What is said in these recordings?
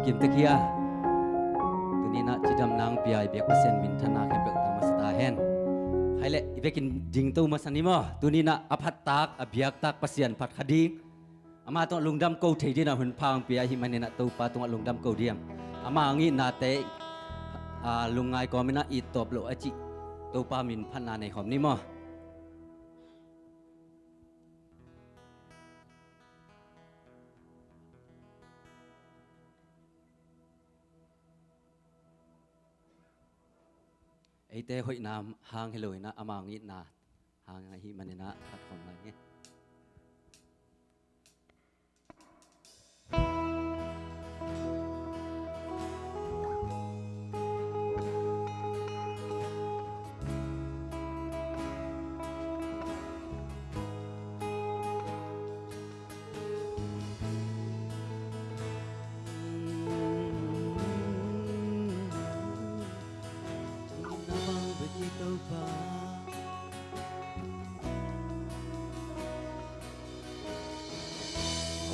kim te kia tuni na chidam nang piai bek pasen min thana khem bek tamasta hen haile ibekin jing tu masani mo tuni na aphat tak abyak tak pasian phat khading ama to lungdam ko thei dina hun phang piai hi manena to pa tung lungdam ko diam ama ngi na te lungai ko mina i top lo achi to pa min phana nei khom ni mo ai te hoi nam hang heloi na ama ngi na hang hi manena phat khom lai nge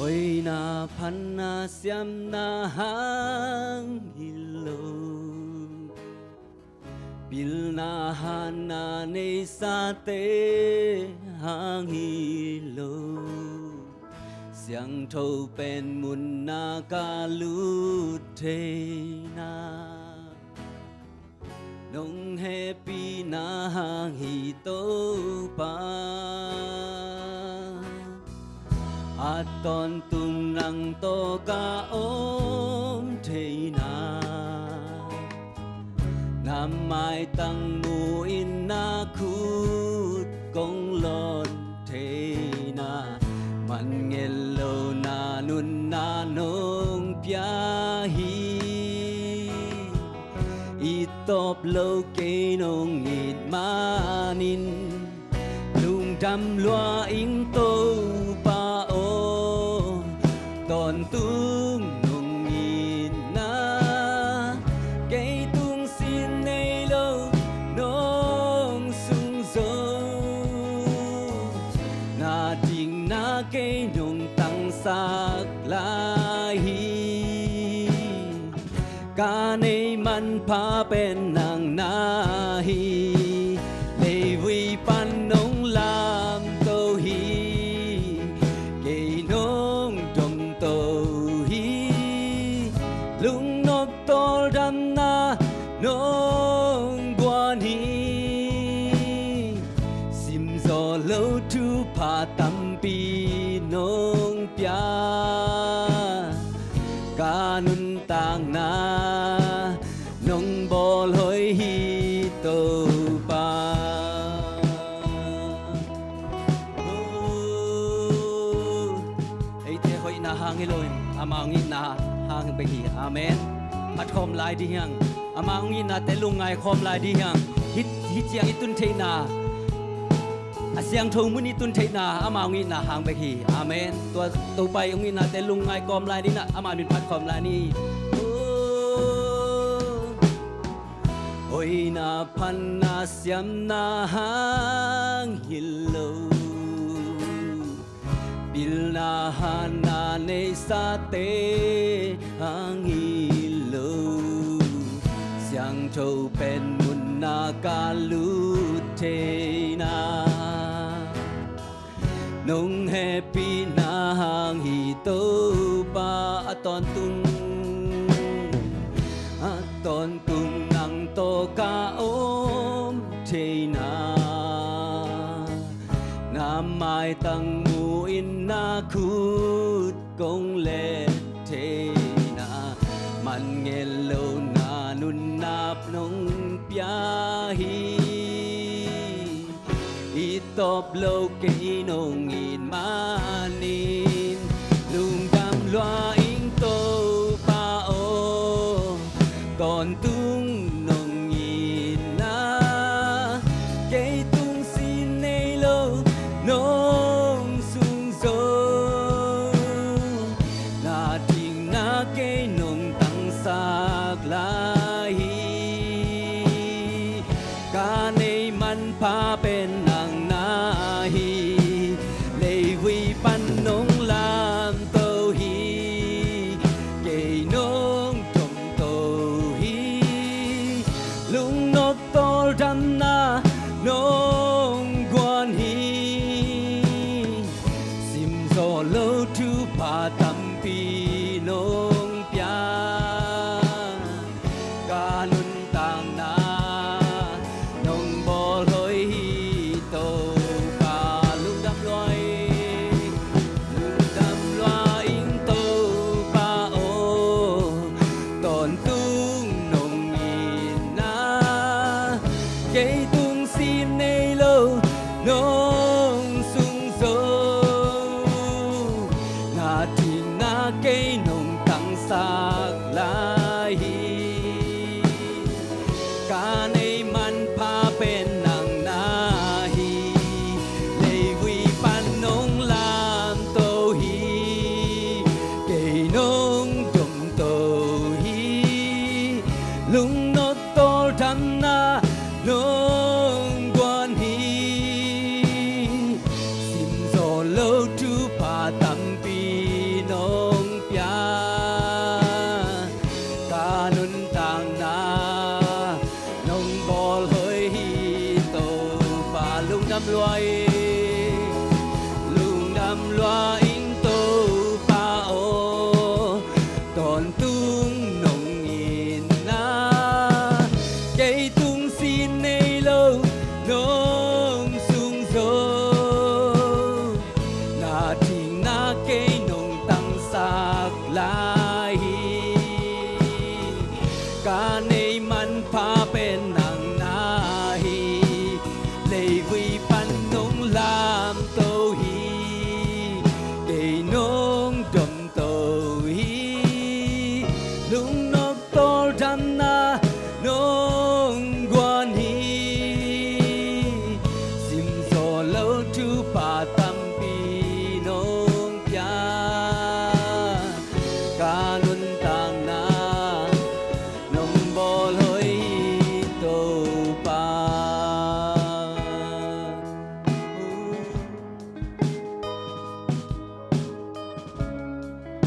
ôi na phan na xiêm na hang hilo bil na han na ne sa te hang hilo xiang thâu pen mun na ca lu te na nong happy na hang hi to pa at ton tung nang to ka om thei na nam mai tăng mu in na khut kong lon thei na man nghe lo na nun na nong pia hi i top lo ke nong it manin lung đam loa in to tòn tung nung nhìn na cây tung xin nay lâu nong sung dâu na tình na cây nung tăng sắc lai hi ca nay man pa pen nang na hi lê vui pan nong làm tô hi cây nong lung nop to đam na nong quan hi sim gió lâu thu pa tam pi nong pia ca nun tang na nong bol hoi hi to pa ai te hoi na hang heloi amang in na hang be hi amen pat khom lai di hang amang in na te lungai khom lai di hang hit chiang itun theina asiang thong mun itun theina amang in na hang be hi amen to pai ong in na te lungai kom lai di na ama min pat khom lai ni oi na phan na siam na hang hillo bil na han na ne sa te hang hilo xiang thâu pen mun na ca lu te na nong happy na hang hi to pa aton tung nang to ka om te na nam mai tăng mu in na khut kong le thế na man nghe lâu na nun nap nong pia hi i top lo ke nong in manin lung đam loa in to pa o ton tung nong in na ke tung xin nei lo nong sung dâu na tình na cây nong tăng sắc lai ca nay man pa pen nang na hi lê vui pan nong lung nop tol dam na nong guan hi sim zo lo tu pa tam pi nong pia ca nun tang na nong bol hoi hi to pa lung dam loi in to pa o ton tung nong in na cây tung xin nay lâu nong sung zo na ting na cây nong tăng sak lai hi ca nay man pa pen nang na hi lei vi pan nong lam to hi cây nong dum to hi lung not tol dam na nong guan hi sim zo lo tu pa tam pi nong pia ca nun tang na nong bol hoi hi to pa lung đam loài in to pa o ton tung nong in na cây tung xin nay lâu nong sung zo na ting na cây nong tăng sak lai hi ca nay man pa pen nang na hi lei vi pan nong lam to hi cây nong dum to hi lung nop tol dam na nong guan hi sim zo lo tu pa tam pi nong pia ca nun tang na nong bol hoi to pa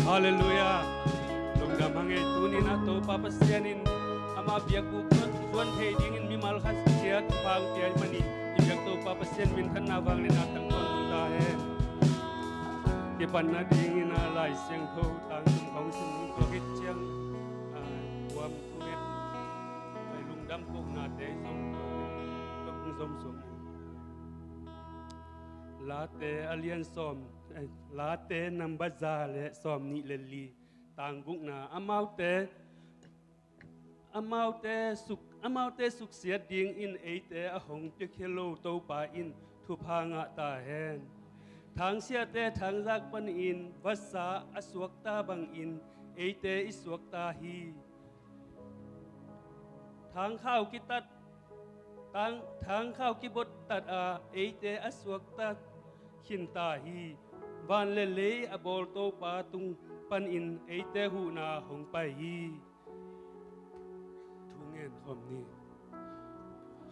Hallelujah. Lungdam hangai tunin ato papasyanin ama biak bukot zuan thei dingin mi mal khas siat pang tiai mani ibyak to papasyan min khan na wang lin atang ton ta he ke pan na dingin na lai siang tho tang tum khong sim ko hit chiang wam tu met ai lungdam ko na te som to kung som som la te alien som la te nam baza le som ni le li tang guk na amau te suk sia ding in e te a hong pe khelo to pa in thu pa nga ta hen thang sia te thang zak pan in vasa aswak ta bang in e te iswak ta hi thang khao ki tat thang khao ki bot tat a e te aswak ta khin ta hi van le le a bol to pa tung pan in e te hu na hong pa hi thu ngen khom ni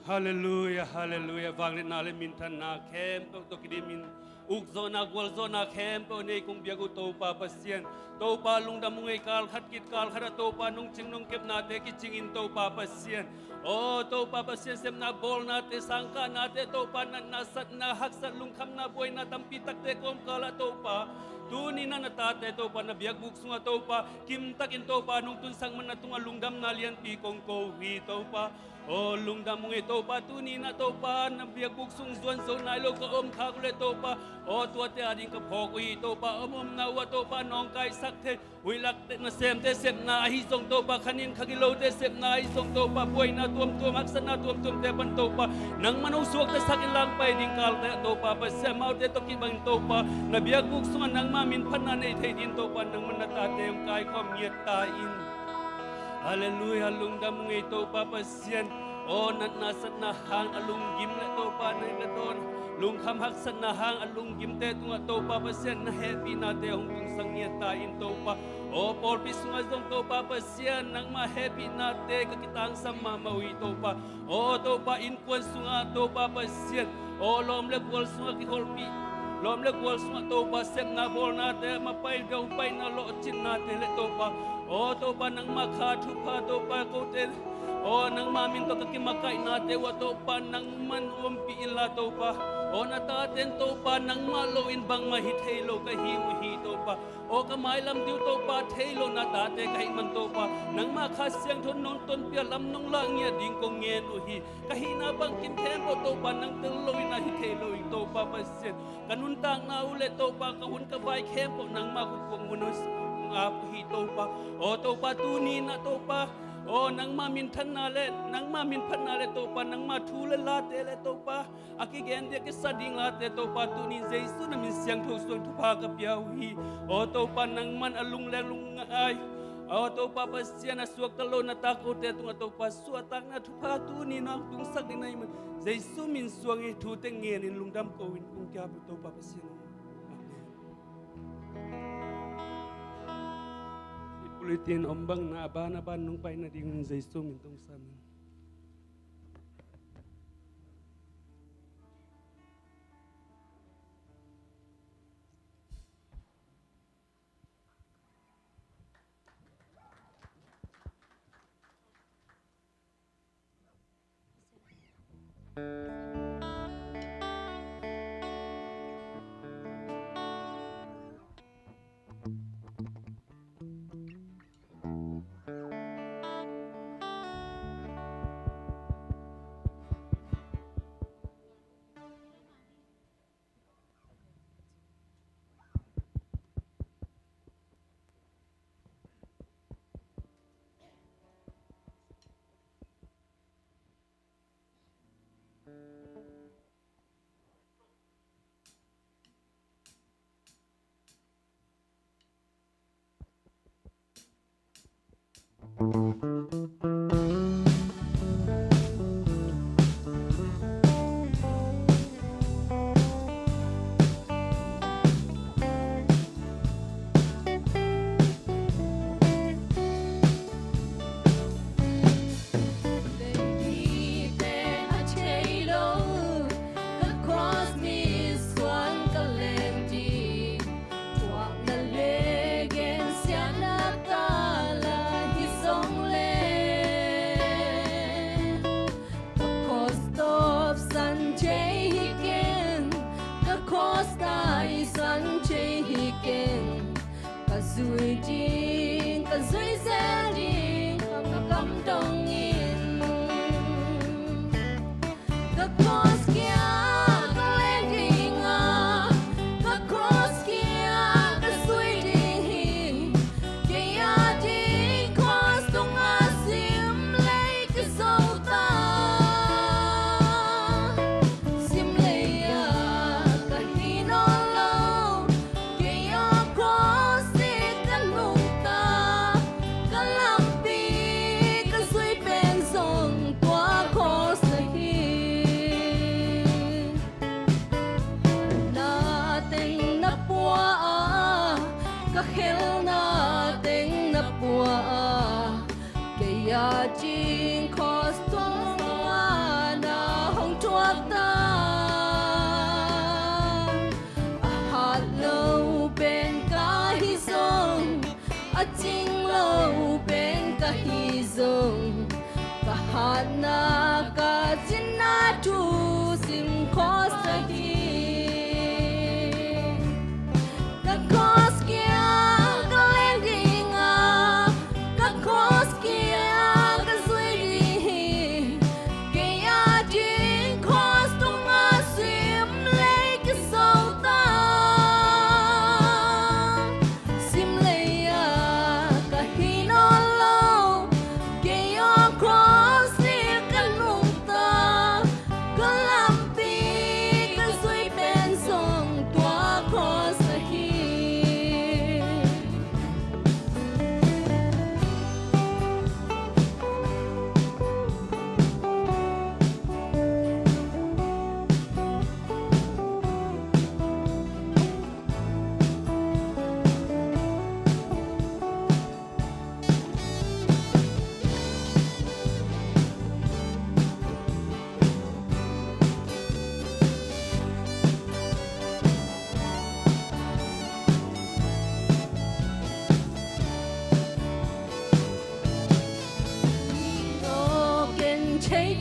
hallelujah hallelujah wang le na le min than na khem to ki min uk zona gwal zona khem to nei kung biagu to pa pasien to pa lung da mungai kal khat kit kal khara to pa nung ching nung kep na te ki ching in to pa pasien o to pa pasien sem na bol na te sangka na te to pa na sat na hak sat lung kham na boy na tampi tak te kom kala to pa tu ni na ta te to pa na biag buk sunga to pa kim tak in to pa nung tun sang man na tunga lungdam na lian pi kong ko wi to pa o lungdam mungai to pa tu ni na to pa na biag buk sung zuan so na lo ka om kha le to pa o tua te ading ka phok wi to pa om na wa to pa nong kai sak the wi lak te na sem te sep na hi song to pa khanin khagilo te sep na hi song to pa boy na tuam tuam aksan na tuam tuam te pan to pa nang manu suak te sak in lang pai ding kal te to pa pa se mau te to ki bang to pa na biag buk sung nang ma min phan na nei thei din to pa nang man na ta te kai khom miet ta in hallelujah lungdam ngai to pa pa sian o nat na sat na hang alung gim le to pa nei na ton lung kham hak sat na hang alung gim te tunga to pa pa sian na happy na te hong tung sang nia ta in to pa o por pi sunga zong to pa pa sian nang ma happy na te ka kitang sam ma mawi to pa o to pa in kwan sunga to pa pa sian o lom le bol sunga ki hol pi lom le bol sunga to pa sep na bol na te ma pai dau pai na lo chin na te le to pa o to pa nang ma kha thu pa to pa ko te o O nang mamin to kakimakay na tewa to pa nang manumpi ila to pa. O nataten to pa nang maloin bang mahithelo kahiwi to pa. O kamailam diw to pa thelo natate kahit man to pa. Nang makasyang to non ton pialam nung langya ding kong ngenuhi. Kahina bang kimtempo to pa nang teloy na hithelo to pa pasyen. Kanuntang na ulit to pa kahun kabay kempo nang makukong munos. Apuhi to pa. O to pa tuni na to pa. O nang mamin tanale, nang mamin panale to pa, nang matule late le to pa, akigen dia kesading late to pa tunin Jesu na min siang to suang to pa kapiawi. O to pa nang man alung lelung ay, o to pa pasya na suak talo na takot eto nga to pa suatang na to pa tunin ang tungsak din na iman. Jesu min suang itu tengen in lungdam ko in kung kya to pa pasya. Ulitin ombang na aban-aban nung pay na ding Jesu mintong sa amin.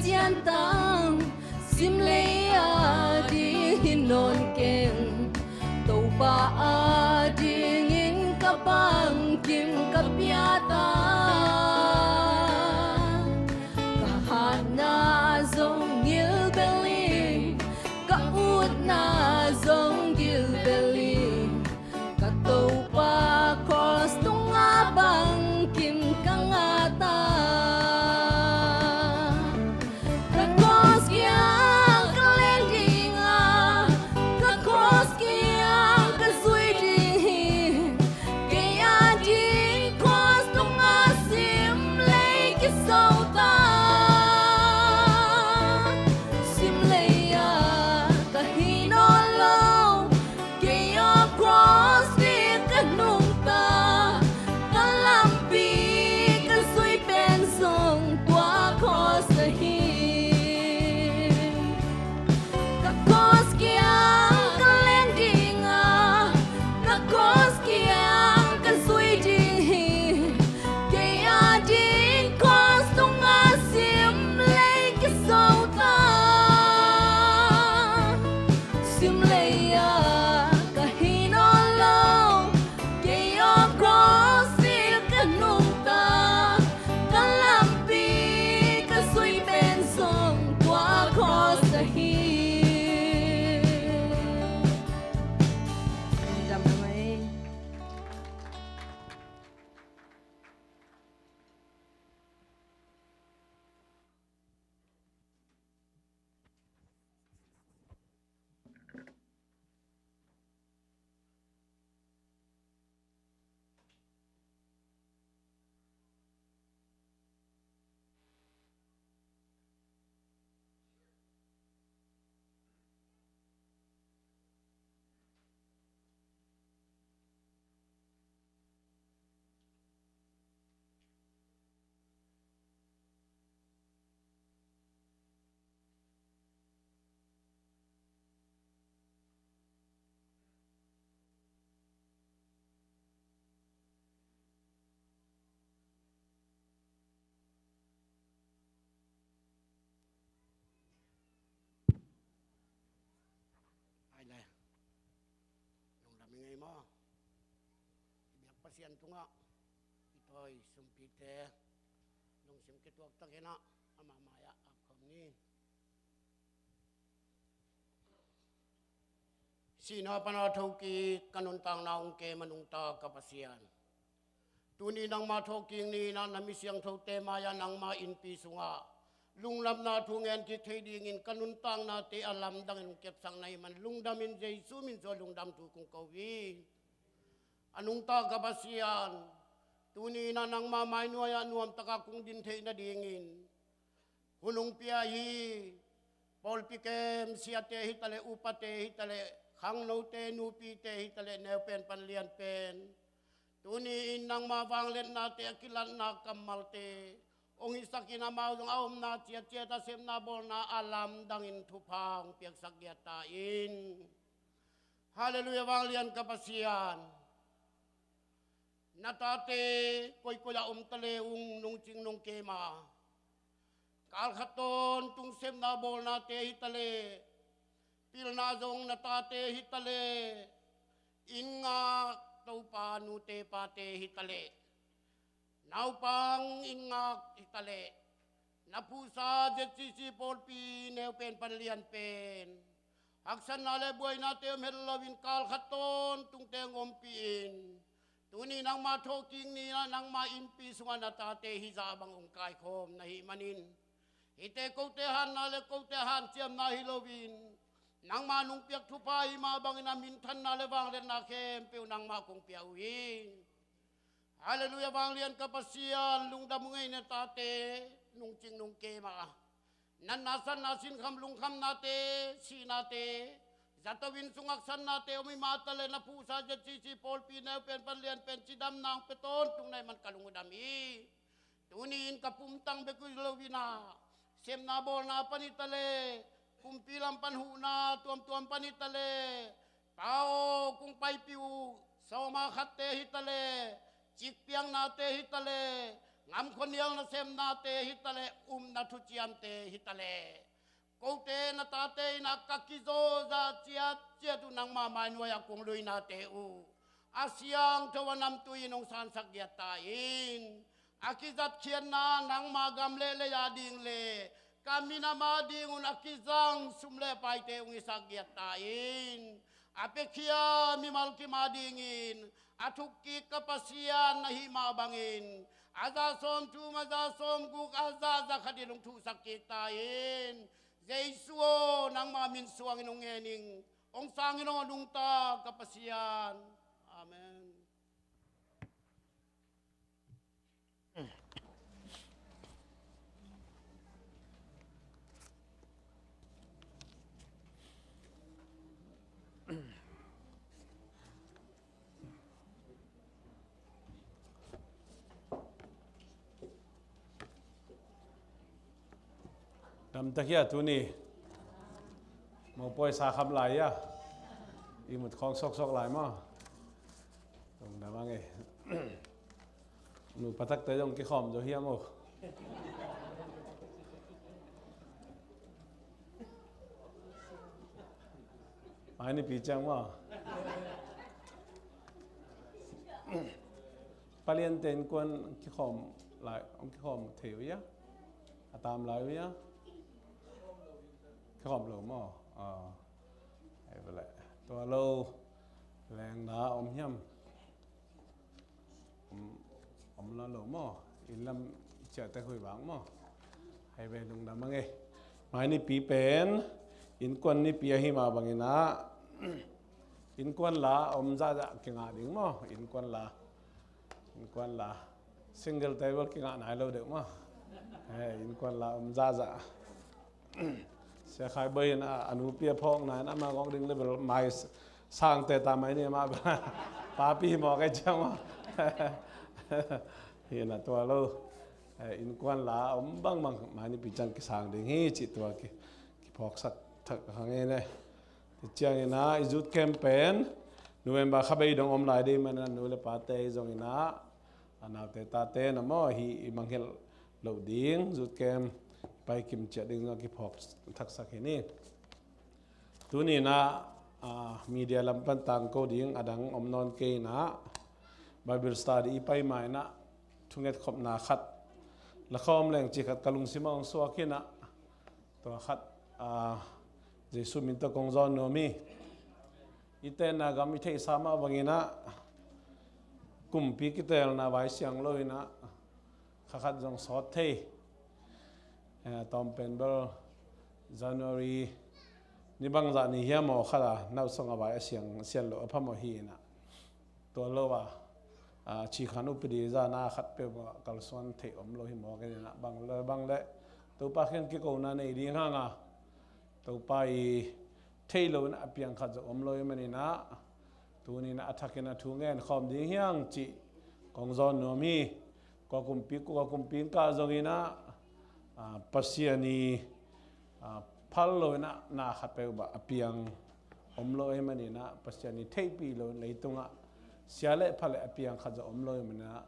chian tang sim lei a di hinon keng tàu pa a ding in kapang kim kapiata kahana zong gil beling kaut na zong gil beling katau pa cross tunga bang kim kangata kakos kyang kalending kakos kyang kasui ding kaya ding cross tunga sim lei kisauta sim lei kahino lo kaya cross din kanung ta kalampi kasui pensong tua cross na hi kakos kyang kalending kakos kyang kasui ding kaya din cross tunga sim lei kisauta sim lei kahino lo kaya cross din kanung ta kalampi kasui pensong tua cross na hi Dam na mai ai le nung dami ngay mo ibiyak pasyan tunga itoy sumpite nung simkitwag tagina amamaya akom ni sino panathaw ki kanuntang naong ke manungta kapasyan tuni nang mathoking ni na namisyang thaw temaya nang mainpi sunga lunglam na thungen ki thedingin kanuntang na te alam dangin kepsang na iman lungdamin Jesu min so lungdam tu kung kawi anung ta kapasyan tuni na nang mamay nuaya nuam taka kung dintay na dingin hunong piyahi Paul pikem siate hitale upate hitale hangno te nupi te hitale neupen panlian pen tuni inang mavanglet na te akilan na kamalte ong isa kinamaudong aom na tiyat-tiyata sem na bol na alam dangin tupang piag sagyatain. Haleluya vanglian kapasian. Natate koy kuya taleung nung ching nung kema. Kalkaton tung sem na bol na te hitale. Pilnazong natate hitale. Inga tau pa nu te pa te hitale. Naupang ingak hitale. Napusa zcc polpi neupen panlian pen. Aksan nale buhay natin melawin kalkaton tung tengompiin. Tuni nang mathoking niya nang maimpi sunga natate hizabang ungkay kom nahimanin. Ite kautehan nale kautehan siyam nahilawin. Nang manung piyak tupay mabang inamintan nale bang len nakem piu nang makung piyawin. Haleluya banglian kapasian lung damungay na tate nung ching nung kema. Nanasan nasin kam lung kam nate si nate. Zatawin sungaksan nate umi matale na pusa jet si Paul pinaw pen panlian pen sidam nang peton tung na man kalungudami. Tuniin kapumtang bekulawina. Sem nabol na panitale. Kumpilang panhuna tuam-tuam panitale. Tao kung paipiu sa umakate hitale. Cikpiang nate hitale, ngam khonial na sem na te hitale na thu chiam te hitale ko te na ta te na kakizo za chia chia tu nang ma mai nuaya kong lui na te u asyang tawanam tu inong san sakya tain akizat khian na nang ma gam le le ya ding le kami na ma ding un akizang sumle pai te ung sakya tain apekhia mi mal ki ma dingin athukki kapasian na hi ma bangin aza som tu maza som guk aza za khadilung thu sakitain jesuo nang ma min suang inong ngening ong sang inong adung ta kapasian amen. Nam takia tu ni mau poi sa khap lai ya imut khong sok sok lai ma tong da mang e nu patak te jong ki khom jo hiam o ai ni pi chang ma palien ten kon ki khom lai ông ki khom theu ya atam lai ya cái hòm lẩu mò hay vậyตัวlâuแรงนะอมย่ำอมละหลงมออินลำเจอแต่คุยบางมอให้ไปตรงนั้นมั้งไงไม้นี่ปีเป็นอินกวนนี่ปีหิมาบางอินะอินกวนละอมจ้าจะเก่งดิ่งมออินกวนละซิงเกิลเทเบิลเก่งไหนเราเด็กมออินกวนละอมจ้าจะเสียขายเบย์นะอนุเปียพองนะนะมากองดึงเลยแบบไม้สร้างแต่ตามไม้เนี่ยมาปาปีหมอกไอ้เจ้ามาเห็นนะตัวเราอินกวนลาอมบังไม้นี่ปีจังกิสางดึงฮีจิตตัวกิพอกสักถักหางเงี้ยที่เจ้าเงี้ยนะอิจุดแคมเปญนูเอ็มบาขับไปดงอมลายดีมันนูเลปาเตยจงอินะอันเอาเตตาเตนะมั่วฮีมังเฮลเหลวดิ้งจุดแคมไปกิมเจดึงกิพอกทักษะแค่นี้ตัวนี้นะมีเดียลำปันตังโคดิ้งอดังอมนอนเกยนะไบเบิลสตาดีไปใหม่นะทุกเง็ดขบนาขัดละข้อมแรงจิขัดกะลุงซิมองสวากินะตัวขัดเจสุมินตะกงจอนโนมีอิเตนะกามิเทสามาบังอินะกุมปีกิเตลนะไว้เสียงลอยนะขัดจงสอดเทตอมเป็นเบล January นี่บางจากนี่เฮียหมอขดาน่าส่งเอาไว้เสียงโลอพมหีนะตัวโลว่าชีขันอุปดีจานาขัดเปล่ากัลส่วนเทอมโลหิมอกันนะบางเลยตัวป้าเขียนกิโกนาในดีง่างตัวป้าเทโลนะเพียงขัดจะอมโลยมันนี่นะตัวนี้นะอัฐกินะทุ่งเงินคอมดีเฮียงจีกองจอนโนมีก็กุมปีกาจงอินะปัสยานีพัลโลนะนาขัดเปล่าเพียงอมโลยมันนี่นะปัสยานีเทปีโลในตรงเสียเละพัลเพียงขัดจะอมโลยมันนะ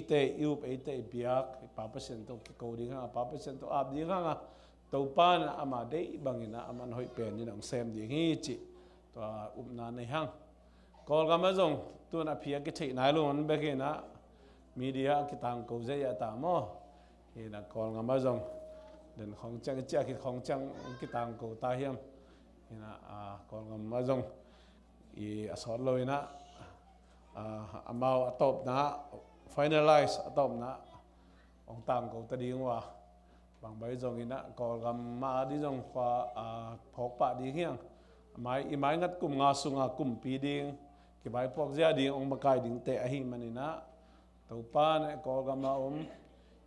เตยูบเตเบียกป้าเปอร์เซ็นต์ตัวกิโกดิ้งป้าเปอร์เซ็นต์ตัวอับดิ้งตัวป้านะอามาได้บางนะอามันหอยเป็นนี่น้องเซมดิ้งฮีจิตัวอุปนาในห้างกอลกำมาจงตัวน่ะเพียกิเทนายลงมันเบกินะมีเดียกิตังกูเจียตามอเห็นนะกอลกำมาจงเดินของจังเจียกิของจังกิตังกูตาเฮียมเห็นนะกอลกำมาจงสอนเลยนะอามาตบนะ finalize ตบนะองต่างกูตะดีว่าบางใบจงอินะกอลกำมาดีจงว่าพกปะดีเฮียงไม้งัดกลุ่มงาสุงกลุ่มปีดิงกี่ใบพวกเจ้าดิงองค์มากายดิงเตะหิมันนี่นะตัวป้าเนี่ยกอกำมา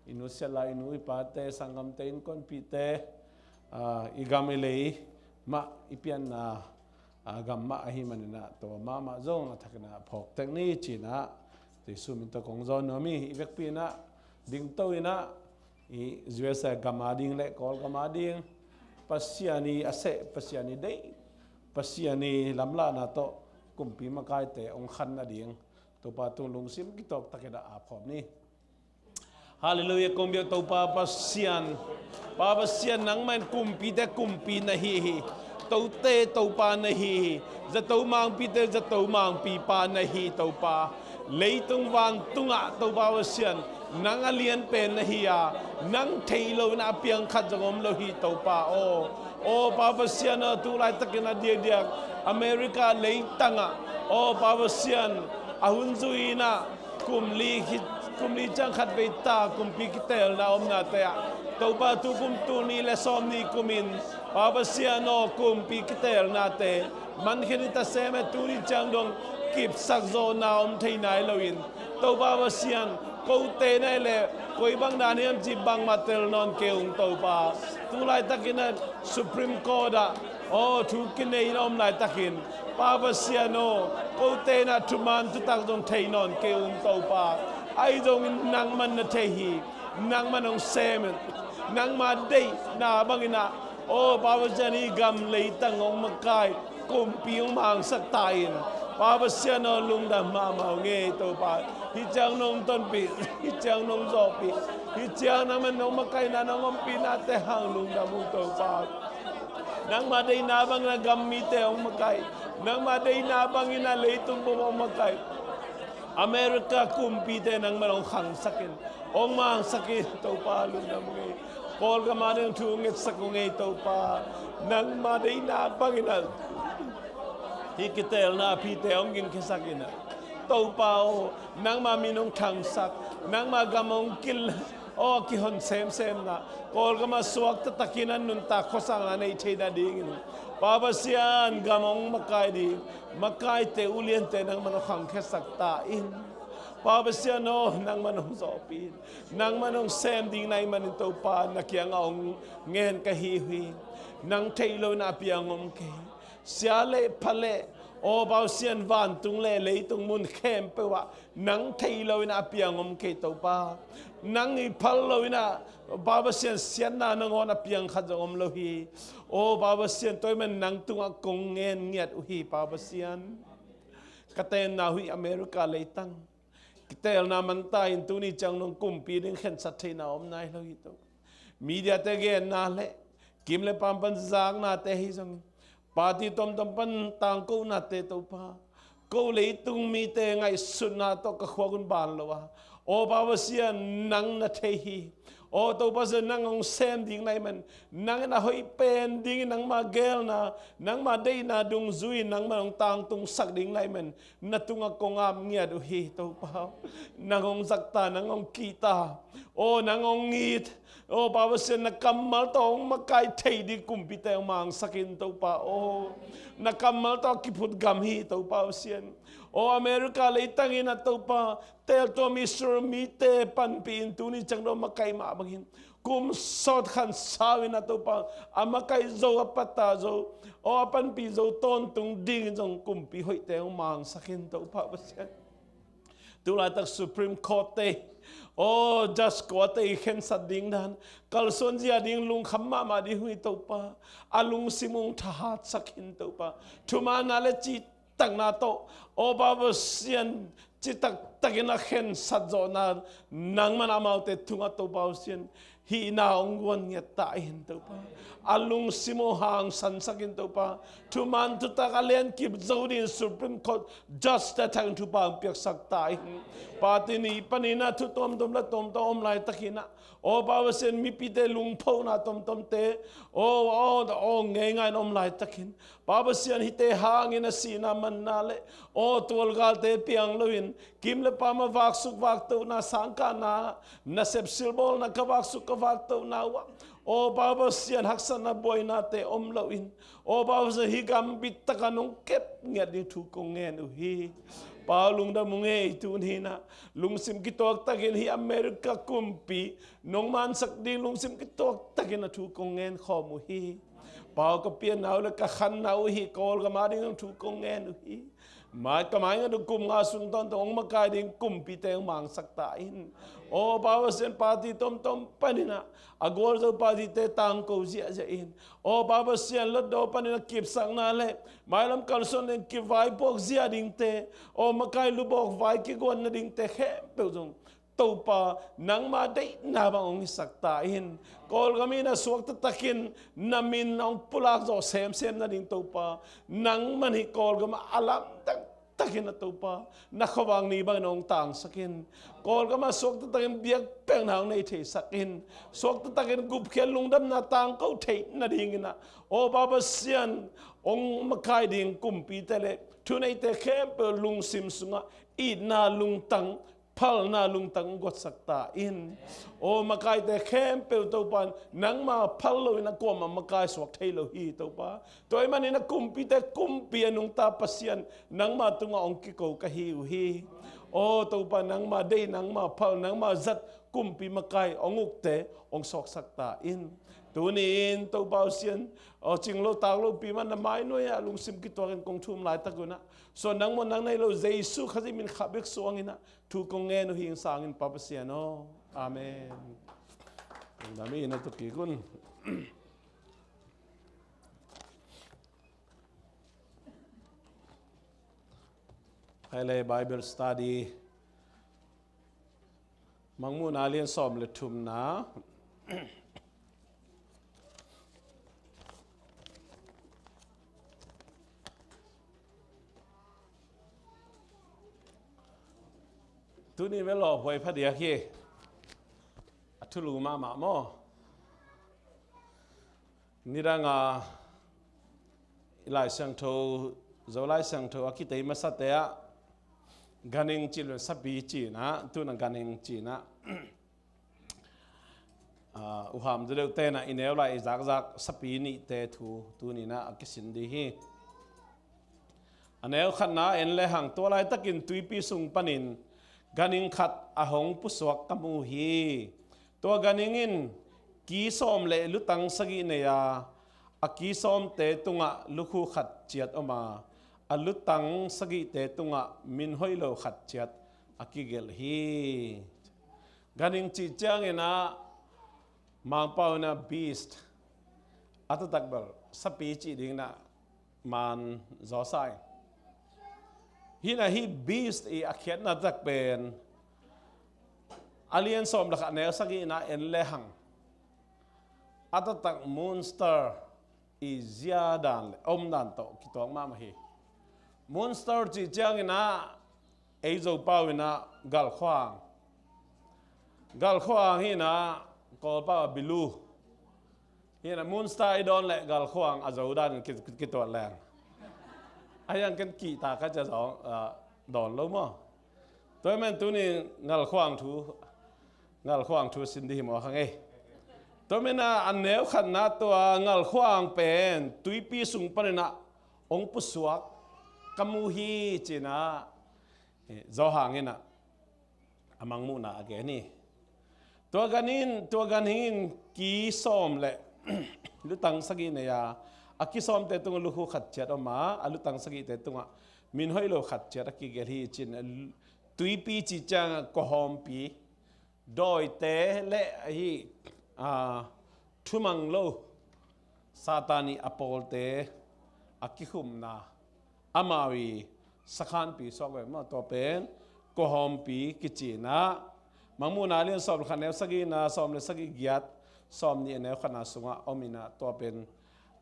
อินุเสลาอินุอิปาเตสังกำเตอินคนปีเตอีกามิเลยมาอีเปียนกำมาหิมันนี่นะตัวมาจงทักนะพกเทคนิคจีนะที่สุมิตกงจอนมีอีเวกปีนะดิงโตอินะอีจวสกำมาดิงเล็กกอลกำมาดิงปัสยานีอาเซปัสยานีเดปัสยานีลำลานาโตกุมปีมากายเตองขันนาดิงตัวปาตุงลุงซิมกิตอกตะเกดาอาพอมนี่ Hallelujah kumbia tau papasian nang man kumpi te kumpi na hi tau te tau pa na hi za tau mang pi te za tau mang pi pa na hi tau pa leitung van tunga tau papasian nang alien pen na hi a nang thailo na piang khat jangom lo hi tau pa o papasian tu lai takina dia America leitanga o papasian ahun zuina kumli chang khat ve ta kumpi kitel na na te tau pa tu kum tu ni le som ni kumin papasiano kumpi kitel na te man khinita seme tu ni chang dong kip sak zo na thei nai loin tau papasian ko te nai le koi bang na niam chi bang matel non keung tau pa tu lai takina Supreme Court tu kinai nom lai takin papasiano ko te na tuman tu tak dong thei non keung tau pa ai dong nang man na tehi nang manong semen nang ma dei na bangina papasiani gam leitang ong makai kumpiung mang sak tain papasiano lungda mama nge to pa hi chang nong ton pi hi chang nong zo pi hi chang na man nong makai na nong pi na te hang lungda mu to pa nang ma dei na bang na gam mi te ong makai nang ma dei na bangina leitung bo makai America kumpi te nang manong khang sakin ong mang sakin to pa lungda mu nge Paul ka manang tungit sa kungay to pa nang ma dei na bangina hikitel na pite ong ging kisakina to pa nang ma minong thangsak nang ma gamong kil kihon sem na kol ka maswak tatakinan nun ta kosang anay cheda dingin papasian gamong makai te uliente nang manokhang kesak tain papasiano nang manong zopin nang manong sem ding nai manin to pa nakiang ong ngen kahihi nang tailo na piangom ke siale pale papasian van tung le tung mun kem pewa nang tailo na piangom ke to pa nang ipalo na papasian sian na nang na piang khajom lohi papasian toy man nang tunga kong ngen ngiat uhi papasian katen na hui America leitang kitel na mantain tu ni chang nong kumpi ding khen sat thei na om nai lo hi to media te ge na le kim le pam pan zang na te hi jong party tom pan tang ko na te to pa ko le tung mi te ngai sun na to ka khwagun ban lo wa papasian nang na thei hi to pa se nang ong sem ding nai man nang na hoi pen ding nang ma gel na nang ma dei na dung zui nang ma ong tang tung sak ding nai man na tunga kongam ngia du hi to pa nang ong zakta nang ong kita nang ong ngit papasian na kamal to ong makai thei di kumpi te mang sakin to pa na kamal to kiput gam hi to papasian America leitang ina to pa tel to Mr. Mite pan pin tu ni chang do makai ma bangin kum sot khan sawi na to pa amakai zo apata zo pan pi zo ton tung ding jong kum pi hoi te mang sakin to pa pasian tu la tak Supreme Court te just court te khen sa ding dan kalson jia ding lung khamma ma di hui to pa alung simung tha sakin to pa thuma na le chi tang na to papasian chitak takina khen sadzo na nang man amaute tunga to papasian hi na ongwan nge ta hin to pa alung simo hang san sakin to pa tuman tu takalen kip zodi Supreme Court just that tang tu pa piak sak ta hin patini panina tu tom la tom lai takina papasian mi pite lung pho na tom te nge ngai nom lai takin papasian hite hangin sina man na le tol gal te piang loin kim le pama vak suk vak to na sangka na sep silbol na kawak suk kawak to na wa papasian haksan na boy na te loin papasian higam bit takanong kep ngat di tu kong ngen hi palung da munge tu ni na lungsim kitok takin hi America kumpi nong man sak di lungsim kitok takin na tu kong ngen khomu hi pau ka pian nau le ka khan nau hi kol ka ma ding tu kong ngen hi mai ka mai nga kum nga sun ton tong ma kai ding kumpi te mang sak ta in papasian party tom panina agor zo party te tang ko zia in papasian lot do panina kip sang na le mai lam kalson en ki vai bok zia ding te makai lu bok vai ki gon na ding te khe pe jong tàu pa nang ma dei na bang ong sakta in kol kami na suak tatakin namin ong pulak zo sem na ding tàu pa nang man hi kol kama alam takin na tàu pa nakawang ni bang nong tang sakin kol kama suak tatakin biak peng na nei the sakin suak tatakin gup khel lungdam na tang kau the na ding na o baba sian ong makai ding kumpi tele tunai te khem lung sim sunga i na lung tang phal na lung tang got sakta in o makai te khem pe to pan nang ma phal lo na ko ma makai swak thei lo hi to pa toy man ina kumpi te kumpi anung ta pasian nang ma tunga ong ki ko ka hi hi o to pa nang ma dei nang ma phal nang ma zat kumpi makai onguk te ong sok sakta in tunin to pa sian o ching lo tang lo pi man na mai no ya lung sim ki to ken kong thum lai ta guna so nang mo nang nei lo jesu khazi min khabek so angina thu kong nge no hing sang in papa sian no amen dami na to ki kun hele bible study mangmu na lian som le thum na tu ni ve lo hoi pha dia khi thu lu ma mo ni ra nga lai sang tho zo lai sang tho akitei ma sa te a ganing chi lo sabi chi na tu na ganing chi na u ham de te na inel lai zak sapi ni te thu tu ni na akisin di hi anel khan na en le hang to lai takin tuipi sung panin ganing khat ahong puswak kamu hi to ganingin ki som le lutang sagi ne ya aki som te tunga lukhu khat chiat oma alutang sagi te tunga min hoilo khat chiat akigel hi ganing chi chang ena mang pau na beast atatakbal sapi chi ding na man zo sai hina hi beast i akhiat na tak pen alien som la kha ne sagi na en le hang atatak monster i ziadan le om dan to kitong ma ma hi monster chi chang ina ei zo pau ina gal khwang hi na kol pa bilu hi na monster i don le gal khwang a zo dan ki to lang ayan kan ki ta ka cha zo don lo mo toy men tu ni ngal khwang thu sin di mo khang ei toy men na an neu khan na to ngal khwang pen tuipi sung panena ong pusuak kamu hi china zo hangena amang mu na age ni to ganin ki som le lutang sagi ne ya akisom te tung luhu khat chat oma alutang sagi te tunga min hoilo khat chat ki gel hi chin tuipi chi chang ko hom pi doi te le hi thumang lo satani apol te akihum na amawi sakhan pi sokwe ma to pen ko hom pi kichina mangmu na lian som khan ne sagi na som le sagi giat som ni ne khana sunga omina to pen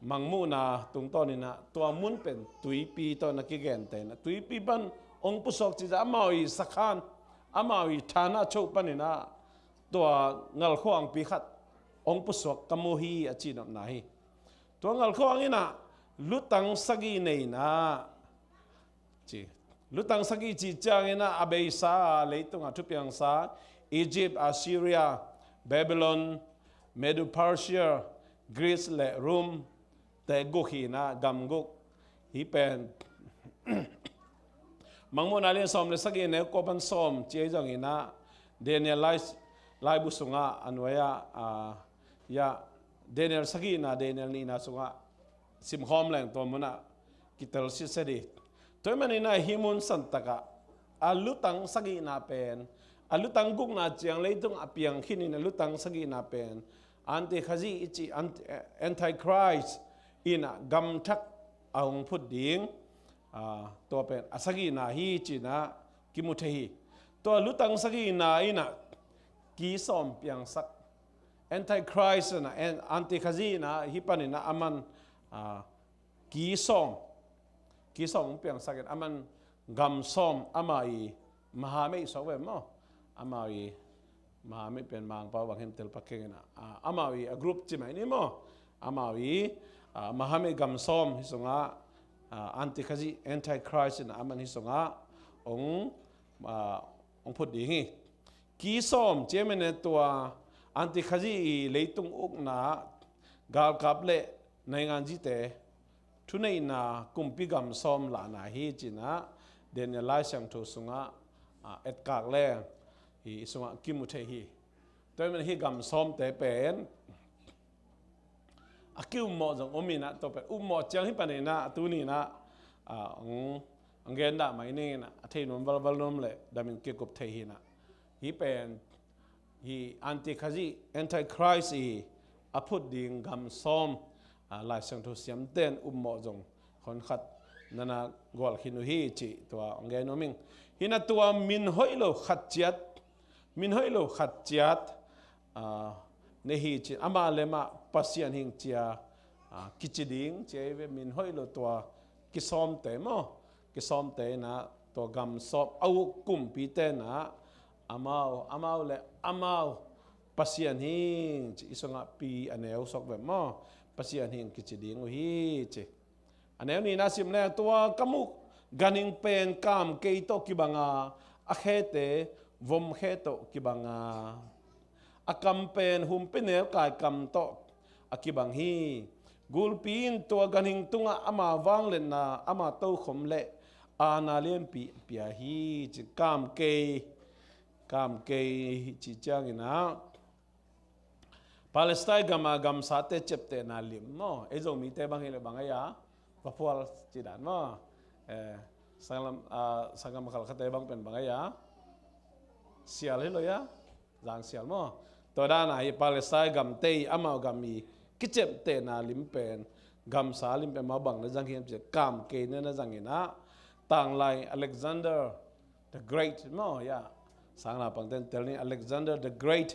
mangmu na tung to ni na to mun pen tuipi to na ki gen te na tuipi ban ong pusok chi amawi sakhan amawi thana chou panina to ngal khwang pi khat ong pusok kamohi achi nam na hi to ngal khwang ina lutang sagi nei na chi lutang sagi chi chang ina abeisa leitung athupiang sa Egypt, Assyria, Babylon, Medo-Persia, Greece le Rome te gokhina gamgok hi pen mangmon alien som le sagi ne kopan som che jang ina Daniel lai busunga anwaya ya Daniel sagi na Daniel ni na sunga sim hom leng to mona kitel si sedi to manina himun santaka alutang sagi na pen alutang guk na chiang leitung apiang khinin alutang sagi na pen anti khazi ichi anti Christ ina gam thak aung phut ding to pen asagi na hi chi na kimuthehi to lutang sagi na ina กีซอมเปียงสัก Antichrist นะanti-khazi นะฮิปันนะอามันกีซอมเปียงสักอามันกำซอมอามาอีมหาเมฆสองเวมอามาอีมหาเมฆเป็นมังปาวังเฮมเตลปักเกงนะอามาอีกรุ๊ปจิไหมนี่มั้งอามาอีมหาเมฆกำซอมฮิสงะanti-khazi Antichrist นะอามันฮิสงะองพูดดีงี้กีซอมเจมันเนี่ยตัวอันติขจีเลยตุงอุกนากาลกับเล่ในงานจิเตทุนในนากุมพิกรรมซอมลานาฮีจินะเดนยาไลเสียงทูสุงะเอ็ดกากเล่ฮีสุงะกิมุเทฮีตัวมันฮีกรรมซอมเตเป็นอากิวหมอจังอมินะตัวเป็นอุหมอจังฮิปานนะตัวนี้นะอังเกนดาไม่นี่นะเทนุนวัลนมเล่ดามินเกี่ยวกับเทฮีนะฮีเป็นฮีอันติขจีแอนตี้คริสต์อพุดดิ่งกำซ้อมลายเสียงทุเสียมเต้นหมอจงคนขัดนั่นกอลขินุฮีจีตัวอังเกนอมิงฮินัตัวมินหอยโลขัดจัดในฮีจีอามาเลมาปัสยันหิงเจียกิจดิ่งเจเวมินหอยโลตัวกิซ้อมเตะมั้งกิซ้อมเตะนะตัวกำซ้อมเอากุมปีเต้นะอามาเลอามาปัสยันหิงจีสงะปีอันเอวสกแบบมั้งปัสยันหิงกิจดิ่งฮีจีอันเอวนี่น่าสิมแน่ตัวกมุกกันหิงเป็นกามเกยโตกิบังอาเขเตวมเขโตกิบังอากัมเป็นหุมเป็นเนลกายกัมโตอากิบังฮีกูลปีนตัวกันหิงตุงอามาวังเลนะอามาโตขมเละอานาเลียนปียฮีจีกามเกยจีจางนะปาเลสไตน์กำสาเตเจ็บเตนาลิมมั้งเอโซมีเตบังเฮเลบังไงอะพอพอลจีดานมั้งสังกัมขัลขัดเตบังเป็นบังไงอะเสียเลยเลยอะจางเสียมั้งตัวด้านไหนปาเลสไตน์กำเตยอามากำมีกิเจ็บเตนาลิมเป็นกำสาลิมเป็นมาบังนะจังเฮมเจกามเกยเนี่ยนะจังเห็นนะต่างไลอเล็กซานเดอร์ the Great มั้งยาสังนาปังเตนเตลนี่อเล็กซานเดอร์ the Great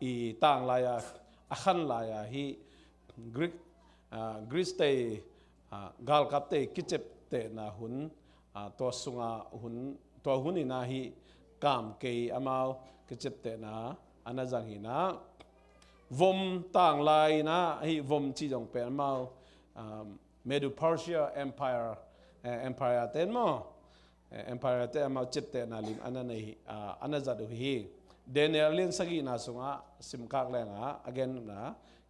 อีต่างไลอาขันไลฮีกรีซเตกาลกับเตกิเจ็บเตนะหุนตัวสุงาหุนตัวหุนนี่นะฮีกามเกยอามาวกิเจ็บเตนะอันนั้นจังหินะวมต่างไลนะฮีวมจีจงเป็นอามาวเมดูเพอร์เซียเอ็มไพร์เต็นมั้งempire เตอมาจิตเตนาลิมอันนั้นอันนั้นจัดฮีเดนเนลลินสกีนาสุงะสิมคักแรงagain นะ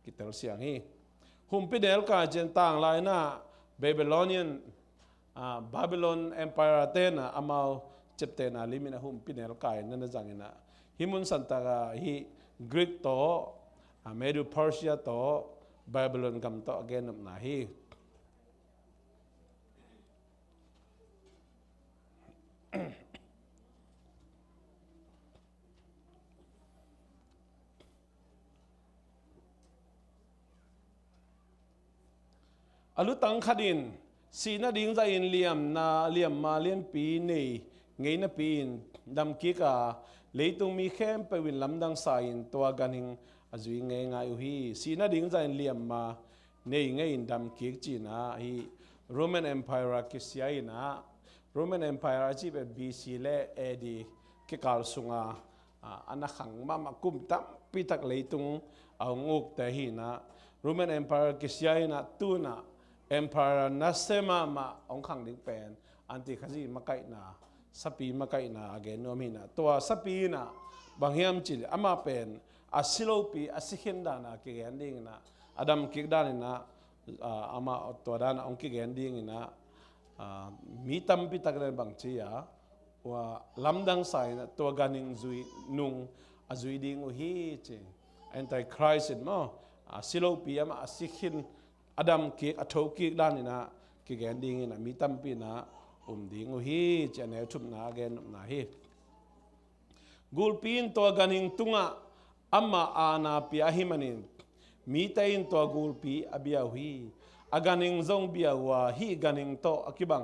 กิตเตลเสียงฮีหุมพิเดลกาเจนต่างไลนะBabylonian Babylon empire เตนะอามาจิตเตนาลิมินะหุมพิเดลกานั่นจังนะฮิมุนสันตากาฮีกรีกโตเมดูเพอร์เซียโต Babylon กัมโต again นะฮีอลุตังขดินสีนาดิ่งใจอินเลียมนาเลียมมาเลียนปีนี่ไงนะปีนดำกิกาเลยตุงมีเข้มไปวินลำดังสายตัวกันหิงอจุยไงไงอุฮีสีนาดิ่งใจอินเลียมมาเนี่ยไงอินดำกิกจีนะฮี Roman Empire กิสยานะ Roman Empire จีเป็น BC และ AD กิกาลสุงาอันนักขังมากุมตั้มปีตักเลยตุงเอางูกแต่ฮีนะ Roman Empire กิสยานะตูนะ Empire นัสเซมาองขังดิ่งเป็นอันติขจีมาไกนะสปีมาไกนะอเกนโนมินะตัวสปีนะบางเฮียมจิลอามาเป็นอาศิโลปีอาศิขินดานะเกแกนดิ่งนะอดัมกิกดานินะอามาตัวดานะองกิกแกนดิ่งนะมีตัมปิตักเรบังชียว่าลำดังสายนะตัวกันิงจุยนุงอาจุยดิ่งอุฮีเจแอนตี้คริสต์มั้งอาศิโลปีอามาอาศิขินอดัมกิกอโทกิกด้านนี่นะกิกแกนดิ่งนะมีตัมปีนะดิ่งอุฮีเจเนทุมนาเกนนะฮีกูลปีนตัวกันหิงตุงะอัมมาอาณาพิอาหิมันินมีแต่อินตัวกูลปีอบิอาฮีอากันหิงซงบิอาวาฮีกันหิงโตอคิบัง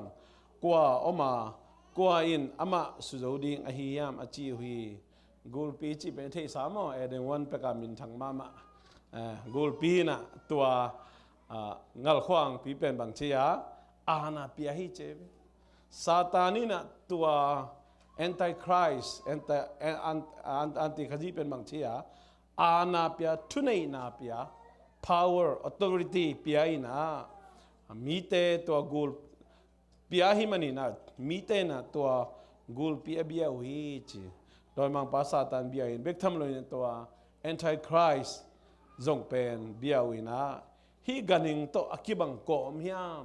กว่าอมากว่าอินอามาสุโจดิงอหิยามอจิฮี กูลปีจีเป็นที่สามเอเดนวันไปกับมินทางมากูลปีน่ะตัวงัลขวางปีเป็นบางเชียอาณาเปียฮิเจซาตานีน่ะตัว antichrist anti ขจีเป็นบางเชียอาณาเปียทุนนาเปีย power authority เปียอินะมีเตตัวกูลเปียหิมันนี่นะมีเตนะตัวกูลเปียเบียวิจิโดยมังภาษาตันเบียอินเบกทำเลยตัว antichrist จงเป็นเบียวินะฮีกันหิงโตอคิบังโกมฮิม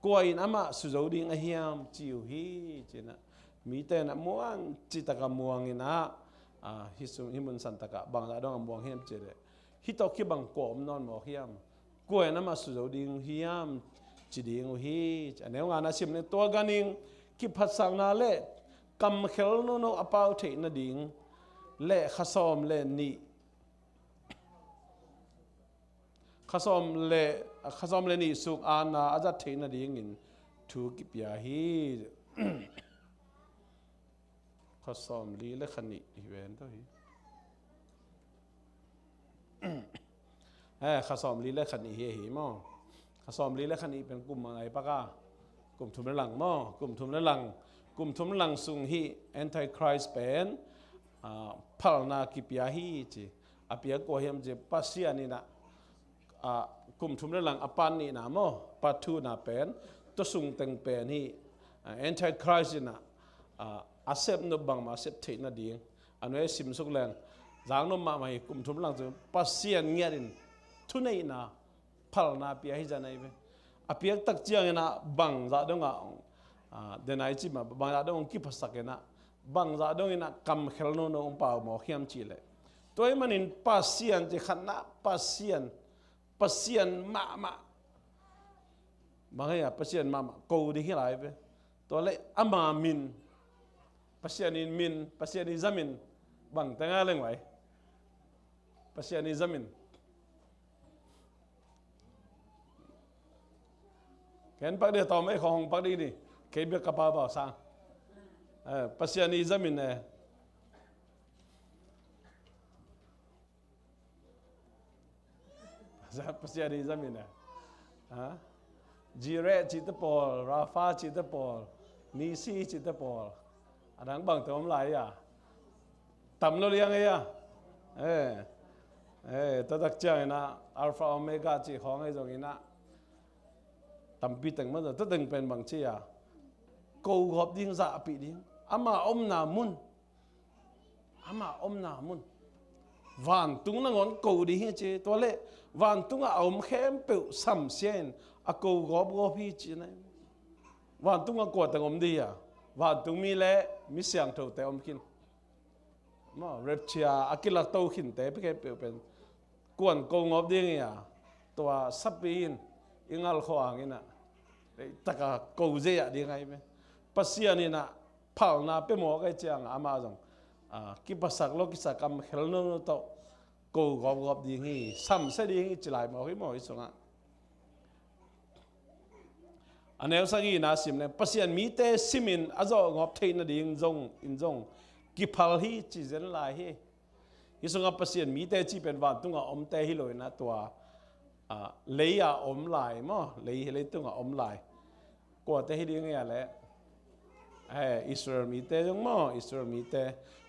กวยน้ำมาสุดดิ่งอหิมจิวฮีจินะมีเตนะม่วงจิตกะม่วงอินะฮิมุนสันตกะบางละดองม่วงฮิมเจเดฮิโตคิบังโกมนอนหมอกฮิมกวยน้ำมาสุดดิ่งฮิมจิดิ่งฮีอันนี้งานอาชีพในตัวกันหิงคิดภาษาหน้าเล่กำเขลโนโนอปาวเทนดิ่งเล่ข้าซ้อมเล่นี่ข้าซ้อมเล่นี่สุกอานาอาจจะเทนดิ่งอินถูกกิบยาฮีข้าซ้อมลีเล่ขันนี่อีเวนต์ตัวฮีข้าซ้อมลีเล่ขันนี่เฮียมั้งข้าซ้อมลีเล่ขันนี่เป็นกลุ่มอะไรปะก้ากลุ่มทุนหลังมั้งกลุ่มทุนหลังสุงฮี antichrist เป็นพัลนากิบยาฮีจีอภิยากรเฮียมจีปัสยานี่นะกลุ่มทุนหลังอปันนี่นะมั้งปัทูน่ะเป็นตัวสุงเต็งเป็นฮี antichrist นะอาเซบนบังมาเซบเทนดีอันนี้สิมสุกแรงจางนมาไม่กลุ่มทุนหลังจะปัสยานเงียดินทุนนี่นะพัลนาเปียฮีจะไหนเว้อภิยตักเจียงนะบังจะดงเดนไอจิมาบางอย่างองคิดภาษาเกนะบางอย่างอินะคำเขลโนโนองป่าวหมอเขียมจีเลยตัวมันอินปัสยันที่ขณะปัสยันมาบางอย่างปัสยันมากูดีขึ้นไรไปตัวเล็กอามามินปัสยันอินมินปัสยันอินซามินบางแต่งอะไรไว้ปัสยันอินซามินเห็นปักเดียวต่อไม่ของปักดีนี่เคยเบียกกระเป๋าบ่าวสร้างปัสยานิซามินปัสยานิซามินจีเรจิตปอลราฟาจิตปอลนีซีจิตปอลอันนั้นบางตัวมันหลายต่ำเราเรียงไงตัวตักเจ้านะอัลฟาโอเมก้าจีของไอ้ตรงนี้นะต่ำปีแต่งมันจะตึงเป็นบางชีกูขอบดิ้งซาปีดิ้งอามาอมนามุนวันตุงนั่งงอนกูดีเฮจีตัวเล่วันตุงอมเข้มเปิลซ้ำเสียนกูขอบพี่จีนะวันตุงกวดแต่อมดีวันตุงมีเล่มีเสียงเท่าแต่อมกินมาเรปเชียกิลักโตขินแต่พี่แกเปิลเป็นกวนกูงอบดิ้งตัวซับปีนอิงอัลขวางนี่นะแต่ก็กูเจียดีไงไหมปัสยานี่นะเผาหน้าเป็นหมอไก่เจียงอามาจังกิปัสสักโลกิสักกรรมเฮลโนโตกูกอบดีงี้ซ้ำเสียดีงี้จะไหลมาให้หมออีสงะอันนี้สักทีน่าสิมเนี่ยปัสยานมีเตซิมินอาจจะงอบเทนดีอินจงกิพัลฮีจีเจนไลฮีอีสงะปัสยานมีเตจีเป็นวันตุงอมเตฮิโลยนะตัวเลียอมไหลมั้งเลียตุงอมไหลกว่าเตฮิดีงี้แหละอิสราเอลมีเตยงมั้งอิสราเอลมีเต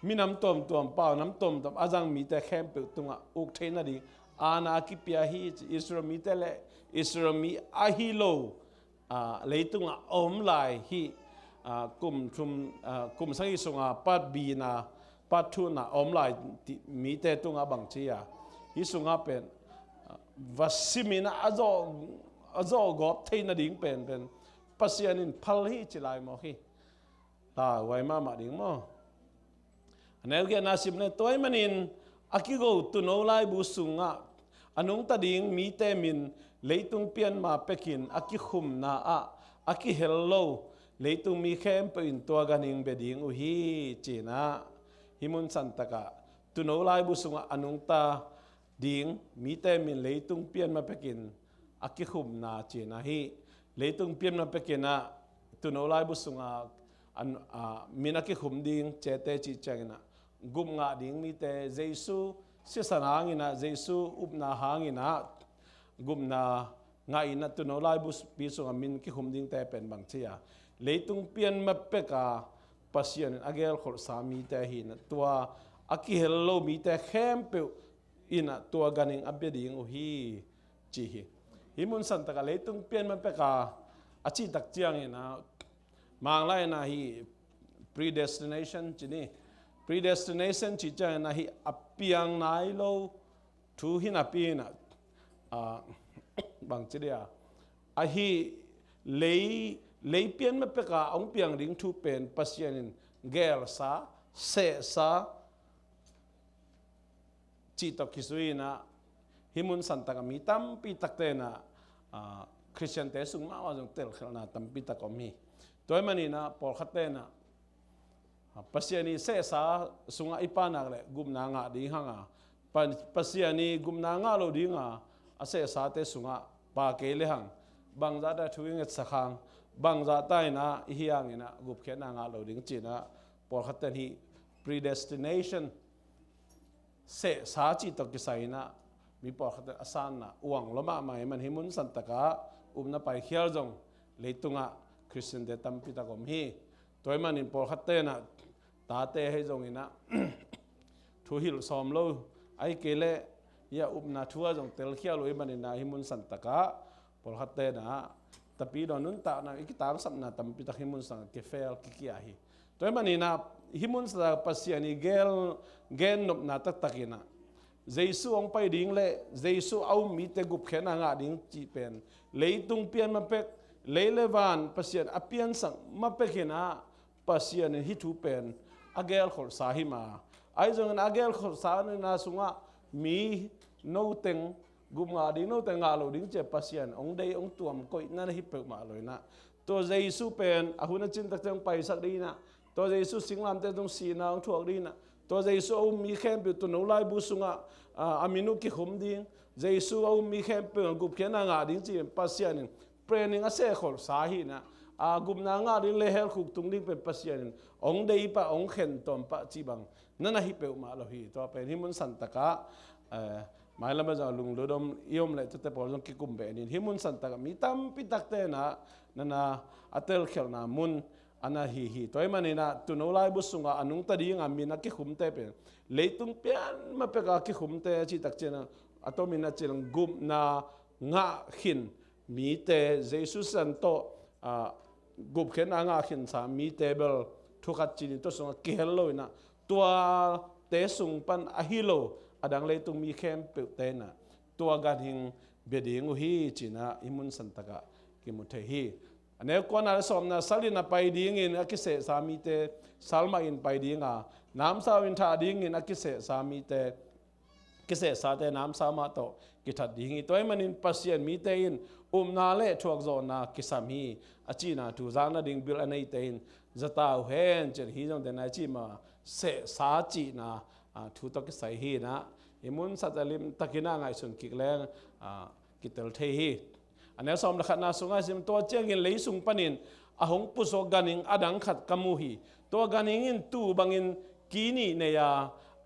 มีน้ำต้มเปล่าน้ำต้มอาจังมีเตเข้มเปิดตุงอุกเทนดีอาณาคิปยาฮีอิสราเอลมีเตเละอิสราเอลมีอาฮิโลเลยตุงอมไหลฮีกลุ่มสังกิสงปัดบีนาปัดทุนาอมไหลมีเตตุงบังเชียฮิสงเป็นวัสิมินะอาจอกอบเทนดิ่งเป็นปัสยานินพัลฮีจิไลมอฮีไว้มาดิ่งมั้งอันนี้ก็น่าสิบเนี่ยตัวมันอินอากิโกตุนเอาไลบุสุงอันนู้นตัดดิ่งมีเตมินเลยตุงเปลี่ยนมาเป็กินอากิคุมนาอากิเฮลโลเลยตุงมีเข้มเป็นตัวกันอิงเบดิ่งอุฮีจีนะฮิมุนสันตกะตุนเอาไลบุสุงอันนู้นตาดิ่งมีเตมินเลยตุงเปลี่ยนมาเป็กินอากิคุมนาจีนะฮีเลยตุงเปลี่ยนมาเป็กินตุนเอาไลบุสุงมินักขุมดิ่งเจเตจิจังนะ กุมงาดิ่งมีแต่เยซูเสียสนางอินะเยซูอุปนาหางอินะกุมนาไงนัตุนอลายบุสปีสงมินกิคุมดิ่งแต่เป็นบางเชียเลยตุงเปลี่ยนมาเป็กาปัสยานอเกลขอสามีแต่หินตัวอากิเฮลโลมีแต่เข้มเปอินะตัวกันเองอับเบดิ่งโอฮีจีฮีฮิมุนสันตะกะเลยตุงเปลี่ยนมาเป็กาอาชีตักเจียงอินะมังไลนะฮี predestination จีนี่ predestination จีจังนะฮีอภิยังนายโลทูหินอภินะบางจีเดียอาฮีเลยเปลี่ยนมาเป็กาองเปียงดิ่งทูเป็นปัสยานินเกลซาเสซาจีตกิสุยนะฮิมุนสันตะกมีตั้มปีตักเตนะคริสเตียนเตสุงมาว่าจงเตลขนาดตั้มปีตักมีตัวมันนี่นะพอขัดเตนะปัสยานีเสซาสุงไอปานักเลยกุมนางาดีหังปัสยานีกุมนางาโลดีงาเสซาเตสุงะปาเกเลหังบางจัดทวิงสักขังบางจัดใต้นะฮิยังนี่นะกุบเขนางาโลดิงจีนะพอขัดเตนี่ predestination เสสาจิตกิสัยนะมีปอกขัดอาสานนะอวงละมาไม่มันหิมุนสันตะกะนะไปเขียวจงเลยตุงะคริสเตียนเดตัมปิตากรมฮีตัวมันอินปอกขัดเตนะตาเตให้จงอินะทุหิลสอมโลไอเกเลยานะทัวจงเตลเขียวเลยมันอินะหิมุนสันตะกะปอกขัดเตนะแต่ปีดอนุนตานะอีกตางสัมนะตัมปิตาหิมุนสังเกเฟลกิกิอาฮีตัวมันอินะฮิมุนสระปัสยานีเกลนบนาตักตักินะเยซูองไปดิ่งเล่เยซูเอามีแต่กุบเขนางาดิ่งจีเป็นเลยตุงเปียนมาเป็กเลยเลวานปัสยานอเปียนสังมาเป็กนะปัสยานฮิทูเป็นอเกลขอสาหิมาไอ้จงอเกลขอสานี่นาสุงะมีโนเต็งกุมงาดิ่งโนเต็งอาโลดิ่งเจ็บปัสยานองได้องตัวมก็นั่นฮิเปิกมาเลยนะตัวเยซูเป็นอาหุนจินตักจังไปสักดีนะตัวเยซูสิงลามเตตรงสีนางทั่วดีนะตัวเยซูเอามีแค่เป็นตัวนู้นไล่บุษงะอามินุกิขุมดิ่งเยซูเอามีแค่เป็นกุบเขียนางาดิ่งจีนปัสยานินเปรนิงอาเสขอสาหินะกุบนางาดิ่งเลเฮลขุกตุงดิ่งเป็นปัสยานินองเดียปะองเข็นตอมปะจีบังนั่นน่ะฮิเปอมาโลหิตัวเป็นฮิมุนสันตะกะหมายละมาจากลุงลุดมยมเลยจะแต่พอจงกิกุมเบนินฮิมุนสันตะกะมีตั้มปิตักเตนะนั่นน่ะอัตเตลเขลนามุนอันนั้นฮีตัวมันนี่นะตุนเอาไล่บุษงะอันนุ่งตาดีงามีนักกิขุมเตเป็นเลยตุงเปียนมาเป็กากิขุมเตจิตักเจนะอัตมินาเจลังกุมนางะหินมีเตเยซูสันโตกุบเขนางะหินสามีเตเบลทุกัดจีนตัวสงกิเฮลโลนะตัวเตสุงปันอหิโลอดังเลยตุงมีเข้มเปเตนะตัวกันหิงเบดิงอุฮีจีนะอิมุนสันตะกะกิมุเทฮีอันนี้ก่อนหน้าสมนะสัลินาไปดิ่งอินอักเสสามีเตสัลมาอินไปดิ่งน้ำสาวินทาดิ่งอินอักเสสามีเตกิเสสาเตน้ำสามาโตกิทัดดิ่งอินตัวมันอินปัสยานมีเตอินนาเล่ทวกโซนากิสามีอาจีนาทูจานาดิ่งบิลอันนี้เตอินจะตาเห็นเจอฮีจงเดนอาจีมาเสสาจีนาทูตกิสายฮีนะอิมุนสัตลิมตะกินาไงสุนกิแรงกิเตลเทฮีอันนี้สมรขัดนาสุงไอซิมตัวเจียงอินเลยสุงปนินอาหงปุโสกันิงอดังขัดกมูฮีตัวกันิงอินตูบังอินกีนีเนีย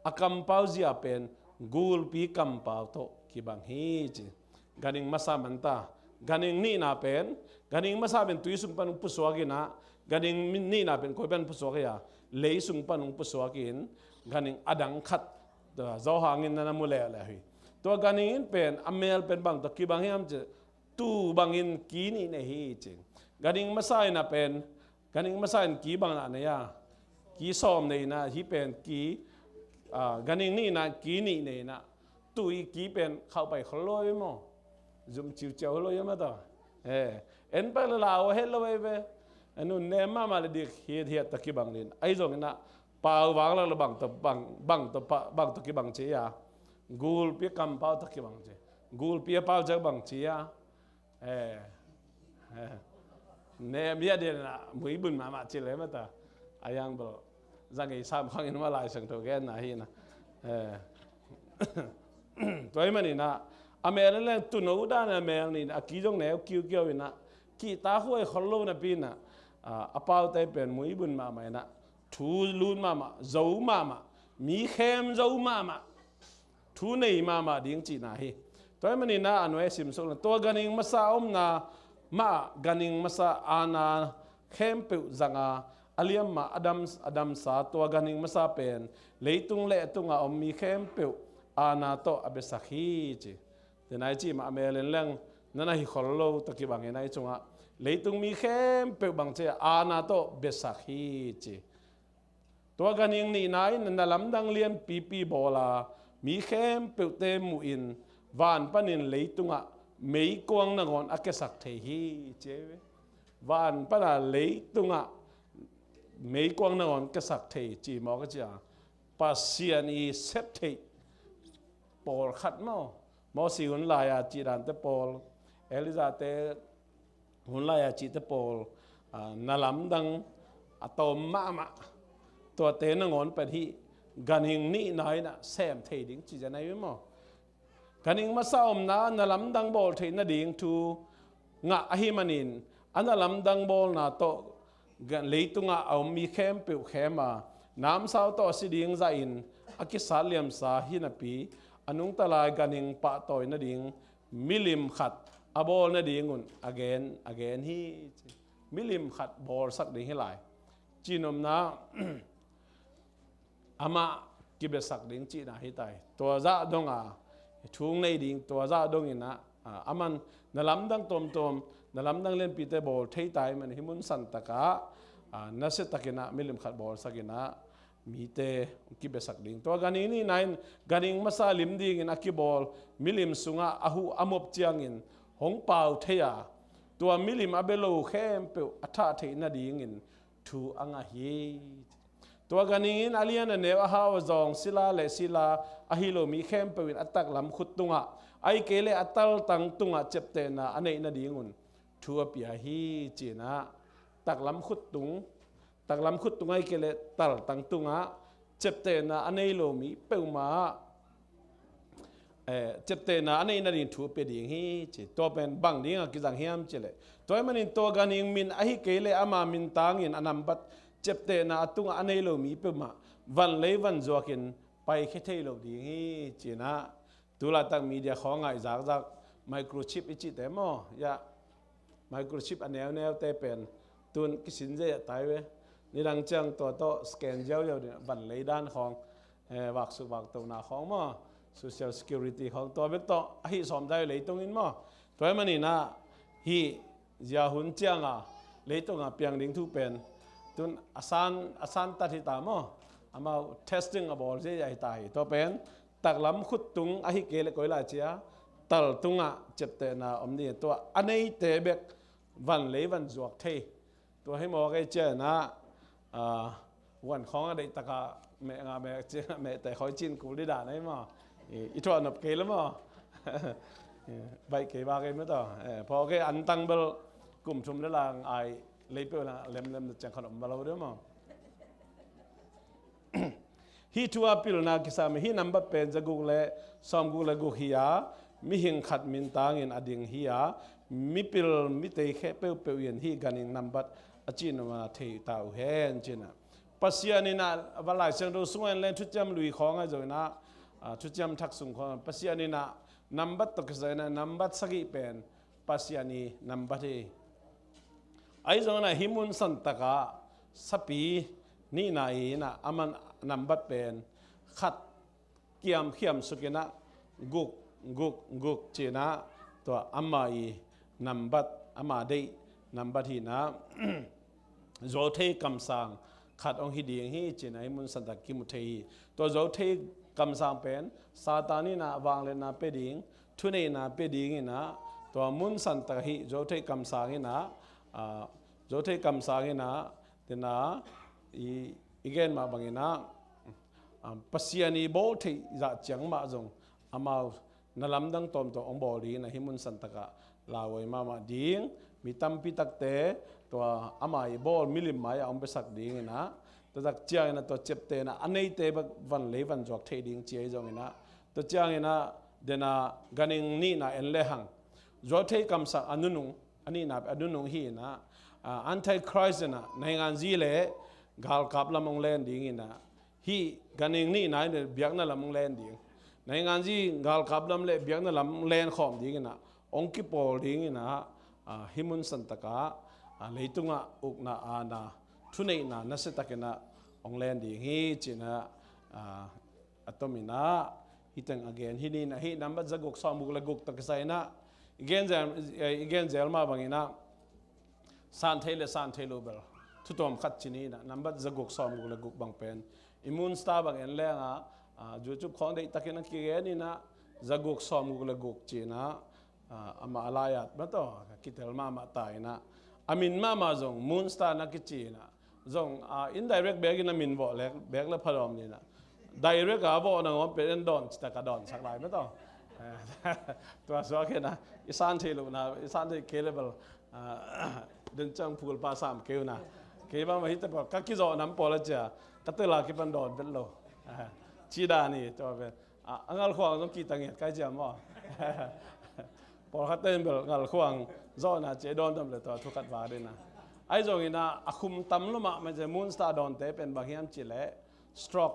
อาคัมปาวจีอาเป็นกูลปีคัมปาวโตกีบังฮีจีกันิงมาซามันตากันิงนี่นาเป็นกันิงมาซาเป็นตุยสุงปนุปุโสกินะกันิงนี่นาเป็นคอยเป็นปุโสกิยาเลยสุงปนุปุโสกินกันิงอดังขัดตัวเจ้าหางอินนั่นมุเลเลยตัวกันิงเป็นอเมลเป็นบังตะกีบังฮีมจีtu bangin kini ne hi ching ganing masai na pen ganing masai ki bang na ya ki som nei na hi pen ki ganing ni na ki ni nei na tui ki pen khau pai khloi mo zum chiu chau loi ma ta en pa la o he loi ve anu ne ma ma le dik hi hi ta ki bang lin ai jong na pau wang la bang ta bang ta ki bang che ya gul pi kam pau ta ki bang che gul pi pau ja bang che yaเนี่ยมีอะไรนะมือบุญมาจิเลยมั้ยตาอายังบอกจังไงซ้ำข้างอินมาลายสังตัวแกนนะฮีนะตัวมันนี่นะอเมริกันตุนอุดานอเมริกันนี่อากิจงแนวคิวเกี่ยวนะกีตาหัวขลุ่นนะปีนะอาเป้าแต่เป็นมือบุญมาไหมนะทูลูนมาเจ้ามา มีเข้มเจ้ามาทุนในมาดิ้งจีน่าฮีตัวมันนี่นะอันไว้สิมสุนตัวกันเองมาซานามากันเองมาซาอานาเข้มเปิวจังอาเลียมมาอดัมสาตัวกันเองมาซาเป็นเลยตุงเละตุงมีเข้มเปิวอานาโตอเบสักฮีจีแต่นายจีมาเมเลนเรื่องนั่นฮิขอโลตะกี้บางอย่างนายจงเลยตุงมีเข้มเปิวบางเจอานาโตเบสักฮีจีตัวกันเองนี่นายนั่นลำดังเลียนปีโบลามีเข้มเปิวเตมูอินวานปนินเลยตุงไม่กวางนังอนอักษักเทฮีเจวานปนาเลยตุงไม่กวางนังอนกษักเทจีมอกจ้าปัสเซียนีเซปเทปอลขัดมอสิหุนลายจีรันเตปอลเอลิซาเตหุนลายจีเตปอลนาลำดังอัตมมาตัวเตนังอนเป็นที่กันหิงนี่นายนะแซมเทดิ้งจีจะไหนไม่มอกันหิงมาซ้อมนาลำดังบอลเทนดิ้งทูงะอหิมันินอันลำดังบอลนาโตกันเลยตุงเอามีเข้มเปิวเข้มน้ำสาวโตสิดิ้งใจอินอากิสาเลียมสาหินปีอันนุงตลายกันหิงปะต่อยนดิ้งมิลิมขัดอบอลนดิ้งอุน again ฮีมิลิมขัดบอลสักดิ้งให้หลายจีนอมนาอามากิเบสักดิ้งจีน่าให้ตายตัวจ้าดงช่วงในดิ้งตัวจ้าดงอินะอามันนลำดังตมนลำดังเล่นปีเตบอลเทยตายมันหิมุนสันตะกะนัสตะกินะมิลิมขัดบอลสักินะมีเตกิเบสักดิ้งตัวกันนี่นายกันอิงมาซาลิมดิ้งอินอากิบอลมิลิมสุงะอาหูอมบเจียงอินหงเป่าเทียตัวมิลิมอาเบโลเข้มเปอัฐาเทนดิ้งอินทูอังอาฮีตัวกันนี้อาเลียนเนวฮาวจองศิลาเลศิลาอหิโลมีเข้มเปวินอัตตักลำขุดตุงะไอเกเลอัตตัลตังตุงะเจ็บเตนะอันนี้นาดีงุนทัวปียฮีจีนะตักลำขุดตุงไอเกเลตัลตังตุงะเจ็บเตนะอันนี้โลมีเปวมาเจ็บเตนะอันนี้นาดีทัวเปียดีงฮีจีตัวเป็นบังดิ้งกิจังเฮียมจีเลตัวมันนี่ตัวกันนี้มินไอเกเลอามามินตังอินอนัมบัตเจ็บเตนะตุงอันนี้เรามีเปิ่มวันเลยวันจวกินไปแค่เท่าเราดีงี้จีน่ะตุลาตังมีเดียของไงจากไมโครชิปอิจิเตมอยาไมโครชิปอันแนวเตเป็นตุนกิสินเจตายเว้นี่ดังจังตัวโตสแกนเจ้าเนี่ยวันเลยด้านของวักสุวักตัวหน้าของมั้ง social security ของตัวเบกโตฮีสอมได้เลยตรงนี้มั้งตัวมันนี่นะฮียาหุ่นจังเลยตรงเปียงดิ้งทุเป็นตุนอาสานตัดที่ตามอามา testing บอลเสียใหญ่ตายตัวเป็นตักล้ำขุดตุงอหิเกลก้อยลาเชียตัลตุงเจ็บเตนะอมนี่ตัวอันนี้เตเบกวันเลยวันจวกเทตัวให้มองไอ้เจ้านะวันของอะไรตะกะแม่เจ้าแม่แต่คอยจินกูได้ด่าไหนมั้งอีตัวนับเกลมั้งใบเกบาเกไม่ต่อพอแกอันตังเบลกลุ่มชมได้ลางไอเลยเปล่าเล็มจังขนมมาเราด้วยมั้งฮีทัวปิลนาคิสามฮีนัมบัดเป็นจะกุกเล่ซอมกุกเล่กุกฮียามิหิงขัดมินตางอินอดิงฮียามิปิลมิเตแค่เปลยันฮีกันอินนัมบัดอจินมาเทตาอุเฮนจินะปัสยานินาเวลาเชิงดูสวยเล่นทุจำลุยของไอ้เจ้านะทุจำทักษุงของปัสยานินานัมบัดตกใจนะนัมบัดสกิเป็นปัสยานีนัมบัดเอไอ้เจ้านะหิมุนสันตะกะสปีนี่นายนะอามันนับบัดเป็นขัดเกี่ยมเขียมสุกินะกุกเจนะตัวอามาอีนับบัดอามาได้นับบัดที่นะโจเทคำสั่งขัดองค์ฮิดีงฮีเจนะมุนสันตะกิมุเทตัวโจเทคำสั่งเป็นซาตานีนะวางเลนะเป็ดิงทุเนนะเป็ดิงนะตัวมุนสันตะฮีโจเทคำสั่งนะโจเทคำสั่งนะเดนะอีกมาบางนะปัสยานีโบที่จะจังมาจงอามานั่นลำดังตอมตัวองบอลีนะหิมุนสันตะกะลาวมาดิ้งมีตั้มพิตักเตตัวอามาอีโบมิลิมมาอย่างไปสักดิ้งนะตัวจักเจียงนะตัวเจ็บเตนะอันนี้เตบักวันเลวันจอกเทดิ้งเจียจงนะตัวเจียงนะเดนะกันิงนี่นะเอ็นเลหังจอกเทคำสั่งอนุนุงอันนี้นะอนุนุงฮีนะอันไทคริสต์นะในงานจีเลกาลกับละมงเล่นดิ้งนะ hi ganing ni nai ne biak na lam len ding nai ngan ji gal kap lam le biak na lam len khom ding na ong ki pol ding na himun santaka leitunga ukna ana thunei na nasetakena ong len ding hi china atomina hitang again hini na hi number zagok samuk lagok taksaina again zel ma bangina san thelo bel thutom khat chini na number zagok samuk lagok bang pen imun sta bang en lenga juchup khong dei takena ki ni na zagok samuk lagok china ama alayat bato kitel ma tai na amin ma zong moon star na kichina zong indirect bag in amin vo lek bag la phalom ni na direct avo na ngom pen don sta ka don sak lai bato tua so ke na isan thelu na isan de kelebel den chang phul pa sam keu na ke ba ma hit pa ka ki zo nam pola cha ka te la ki pan don ben lo chi da ni to be angal khwang zong ki tanget kai cha moพอเขาเต้นแบบงัลขวางซ้อนเจดอนทำเลยตัวทุกขัดวาดินะไอ้ตรงนี้นะคุมตั้มลงมามันจะมูนสตาร์ดอนเตเป็นบางอย่างจิเล่สโตรก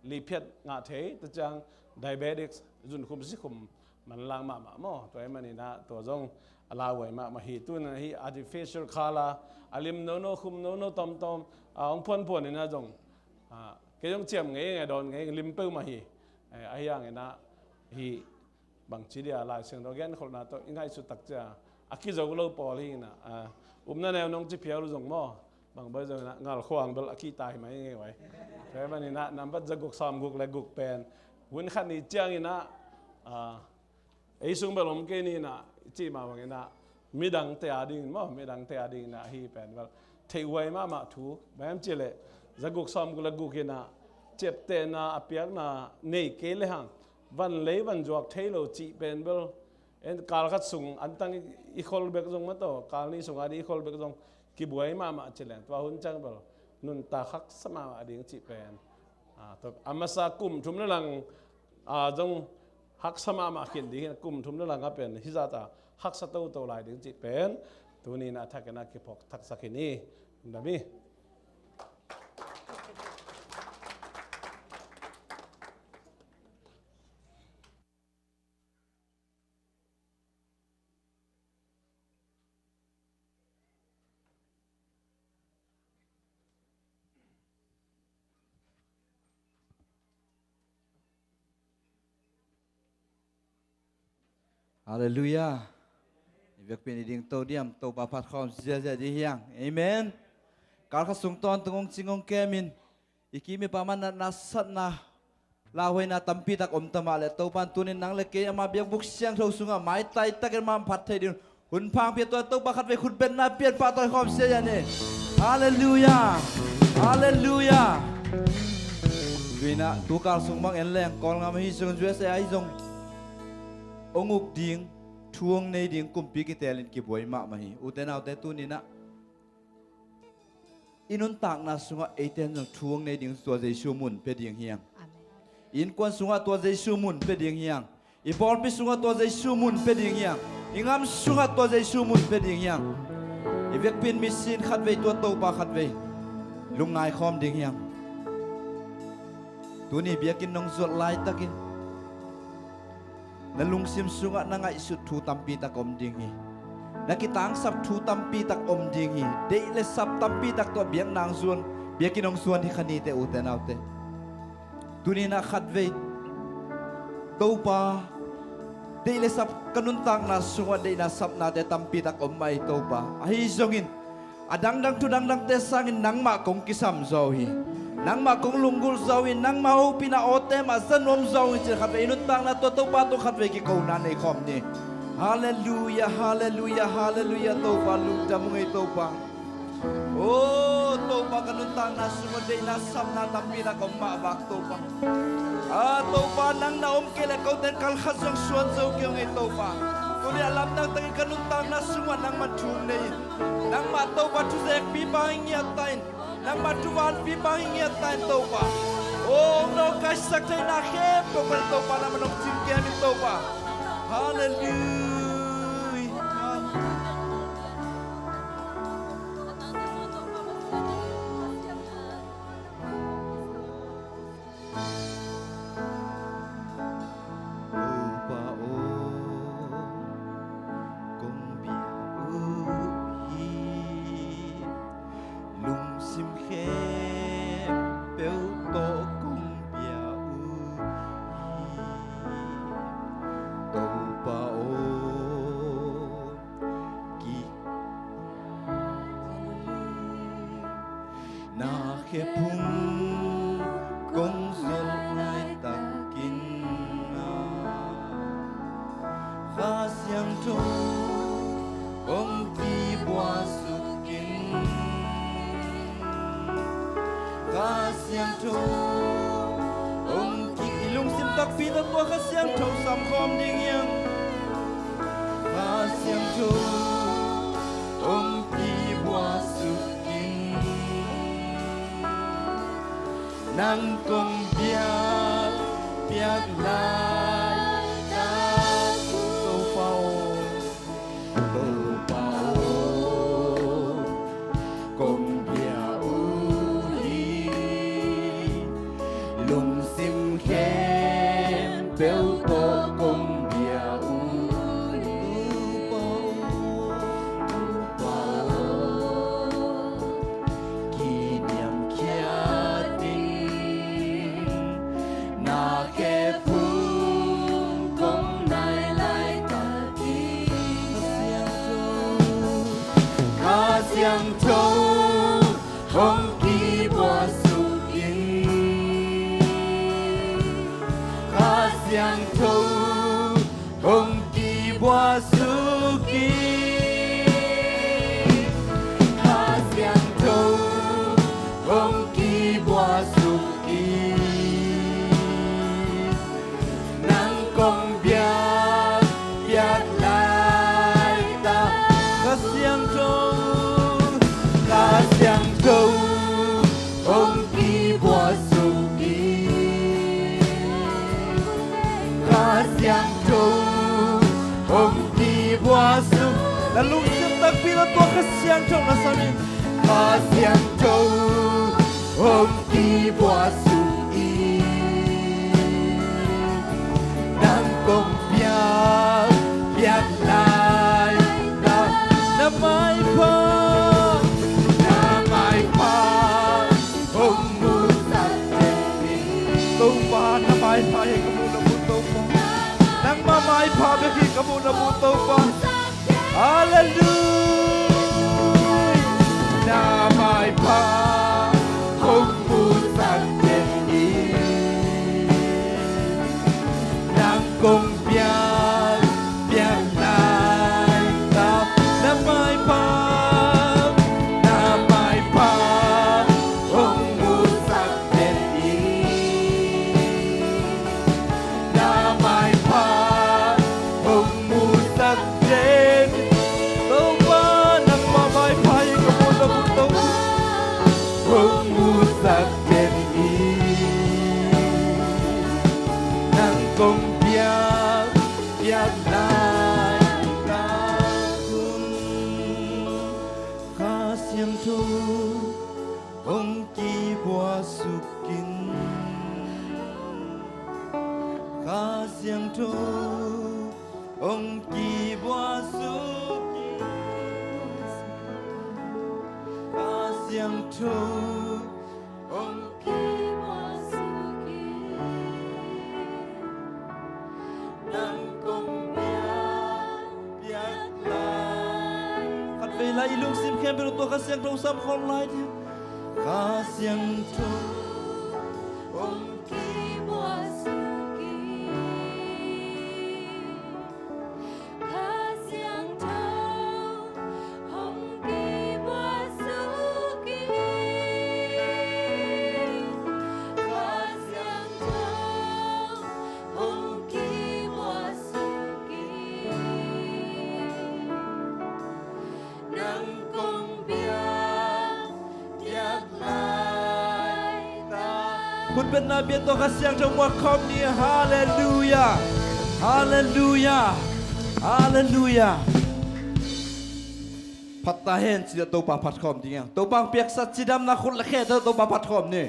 ลีเพียดงาเทแต่จังไดเบติกจุนคุมสิคุมมันล้างมาหม้อตัวมันนี่นะตัวจงลาวไว้มาฮีตัวนั้นฮี artificial color อลิมโนโนคุมโนโนตอมองพ่นนี่นะจงก็ต้องเจียมไงโดนไงลิมเปิ้ลมาฮีไอ้อย่างนี้นะฮีบางทีเดียลายเสียงเราแก่นคนน่ะตัวง่ายสุดตักจ้าอากิจเราปอลินะนั่นแนวน้องจีเพียวรู้จังมั้งบางใบจะนะงาขวางเบลอากิตายไหมยังไงไว้แต่วันนี้นะนำบัตรจะกุกซ้ำกุกและกุกเป็นหุ่นขันนี้เจ้านี่นะไอ้สุ่งเบลอมเกนี่นะจีมาว่าไงนะมีดังเตะดิ่งมั้งมีดังเตะดิ่งนะฮีเป็นว่าเทไว้มาถูแบบนี้เลยจะกุกซ้ำกุกและกุกนะเจ็บเตะนะอภิยนะเนยเกลหังวันเล่วันจวกเทโลจีเป็นเบลการขัดส่งอันตั้งอีโคลเบกจงมาต่อการนี้ส่งอันอีโคลเบกจงกีบวยมาเฉลี่ยตัวหุ่นจังเบลนุนตาขักสมาอดีตจีเป็นตัวอามาสากุมทุ่มนั่งหลังจงหักสมาเขียนดีกุมทุ่มนั่งหลังก็เป็นฮิซาตาหักสตูตัวลายดีจีเป็นตัวนี้นะทักกันนะกีพกทักสักนี้ดับบี้ฮาเลลูยาเวียกเป็นดิ่งโตเดียมโตปาพัดคอมเสียดีเฮียงเอเมนการขัดส่งตอนตรงจิงองแกมินอีกีมีประมาณนัสัตนาลาเวนาตัมปีตักอมตมาเลโตปันตุนินังเลเกยมาเบียงบุกเสียงเท่าสุงะไม้ไตตะกันมาพัดไทยดินหุ่นพังเปียตัวโตปาขัดไปขุดเป็นนาเปียนปาต่อยคอมเสียนี่ฮาเลลูยาฮาเลลูยาวินะตัวการส่งบังเอ็นแรงกองงามฮิซุงเจสไอซงองุกดิ่งช่วงในดิ่งกุมปีกิเตลินกิบวยมามาฮีอุเทนเอาแต่ตัวนี้นะอินุนตากนาสุงะเอเทนจงช่วงในดิ่งตัวเจชูมุนเป็นดิ่งเฮียงอินควนสุงะตัวเจชูมุนเป็นดิ่งเฮียงอีบอลพิสุงะตัวเจชูมุนเป็นดิ่งเฮียงอีงามสุงะตัวเจชูมุนเป็นดิ่งเฮียงอีเวกปินมิสินขัดเวตัวโตปาขัดเวลุงนายคอมดิ่งเฮียงตัวนี้เบียกินนองสวดลายตะกินนั่นลุงซิมสุงะนั่งไอสุดทูตัมปีตะกอมดิ่งฮีนักกีตาร์สับทูตัมปีตักอมดิ่งฮีเดย์เลสับตัมปีตักตัวเบียงนางส่วนเบียกินนองส่วนที่ขณีเตอุเตนเอาเตตัวนี้นักขัดเวโตปาเดย์เลสับกันุนตังนาสุงะเดย์นาสับนาเตตัมปีตักอมไม่โตปาไอ้จงอินอดังดังทุดังดังเตสังอินนังมากงกิสัมโซฮีนังมากงลุงกุลเจ้าอินนังมาหูปีนาโอเตมาสนมเจ้าอินจะขัดเวนุนตังนาตัวโตปาตัวขัดเวกิโกนาในคอมนี่ฮาเลลูยาฮาเลลูยาฮาเลลูยาโตปาลุงจามุงไอโตปาโอ้โตปากันุนตังนาสุงเดนาสัมนาตัมปีนาคอมมาบักโตปาโตปานังนาอมเกลเขาเดินคัลขัดจงส่วนเจ้าเกี่ยวไอโตปาตัวนี้ลำนังตังกันุนตังนาสุงนังมาทุ่งนี่นังมาโตปาทุเซกปีบางเงียตัยนังมาทุวันปีบางเงียตัยโตปาโอ้น้องกัสสักใจนาเข้มตัวเป็นโตปานามันน้องจิมเกียมิโตปาฮาเลลูยา khép hung công dồn lại ta kín khá xiang trâu ông kỳ bùa sụt kín khá xiang trâu ông kỳ lung sim tắc phi tắc bùa khá xiang trâu sắm khom đi nghiêng khá xiang trâu ông kỳ bùa sụt kín nang công biak biak lai ta tô phao công bia u li lùng sim khem bêu tô công bia u kỷ niệm kia tình na khe phu công nay lại ta đi ca xiang châu không kỳ bùa su kín ca xiang châu không kỳ bùa su kín ca xiang châu không kỳ bùa su kín nang công biak biak lai ta ca xiang châu ca xiang châu ông kỳ bùa su kín ca xiang châu ông kỳ bùa su là lúc xiêm tắc phi là tua ca xiang châu là sao nhỉ ca xiang châu ông kỳ bùa su kín đang công biak biak lai ta na mai pa na mai pa he kamu na buto pa nang mamai pa be ki kamu na buto pa hallelujah na mai pa kamu sakte ni nang kong biak biak lai ta na mai pa kamu sakte ni công biak biak lai ta kun kha xiang thu ông kỳ bùa su kín kha xiang thu ông kỳ bùa su kín kha xiang thu ông về lại lung sim khem bên tổ khá xiang trong sắm khom lại đi khá xiang trong ông kỳ bùa su kín khá xiang châu ông kỳ bùa su kín khá xiang châu ông kỳ bùa su kín nang công biak biak lai ta คุณเป็นนาเบียตัวกระเสียงจังหวะคอมนี้ฮาเลลูยาฮาเลลูยาฮาเลลูยาพัตตาเห็นสิเดตัวปาพัดคอมจริงอ่ะตัวบางเปียกสัตว์สีดำนะคุณละแค่ตัวปาพัดคอมนี่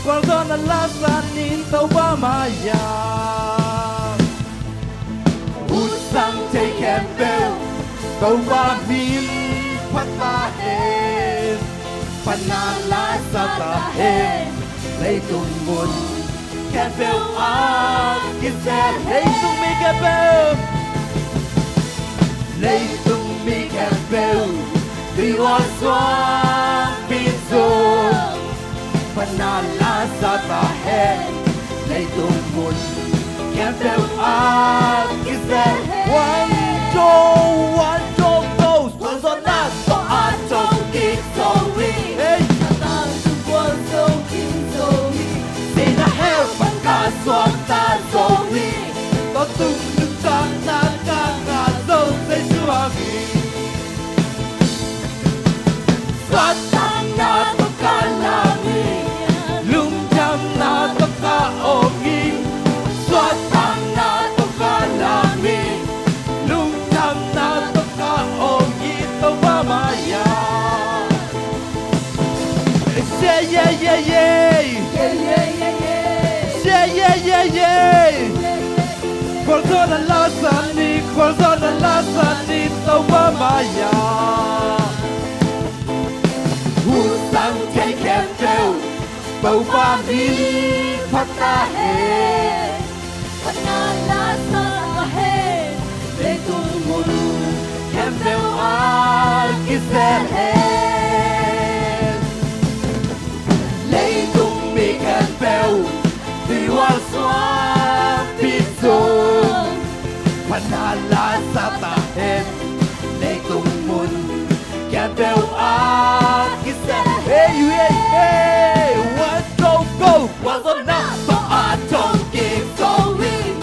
Guardona la sanin, tauba maya. take Campbell tàu ba min phát ta hên phần na lá sa ta hên lấy tung nguồn Campbell kia xe lấy tung mi Campbell lấy tung mi Campbell vì hoa xoan bin rồi phần na lá sa ta hên lấy tung nguồn Campbell kia xe one Joe goes one on that so I don't get so weak hey xin là heo bằng cả xoan ta so weak có tung nước trắng ta ca ngà dâu dây xua nghỉ xoan tăng na tất cả là nghỉ lung chăm na tất cả ôm nghỉ xoan tăng na tất cả là nghỉ lung chăm na tất cả ôm nghỉ tao ba mà ya say yeah yeah yeah say yeah yeah Corzona la sani tao ba mà ya Husang take Campbell bầu ba min phát ta hết Campbell kia xe hết lấy tung mi Campbell vì hoa xoa bị rồi phần hà la sa ta hết lấy tung mun Campbell kia xe hey hey hey one go one on now so I don't get going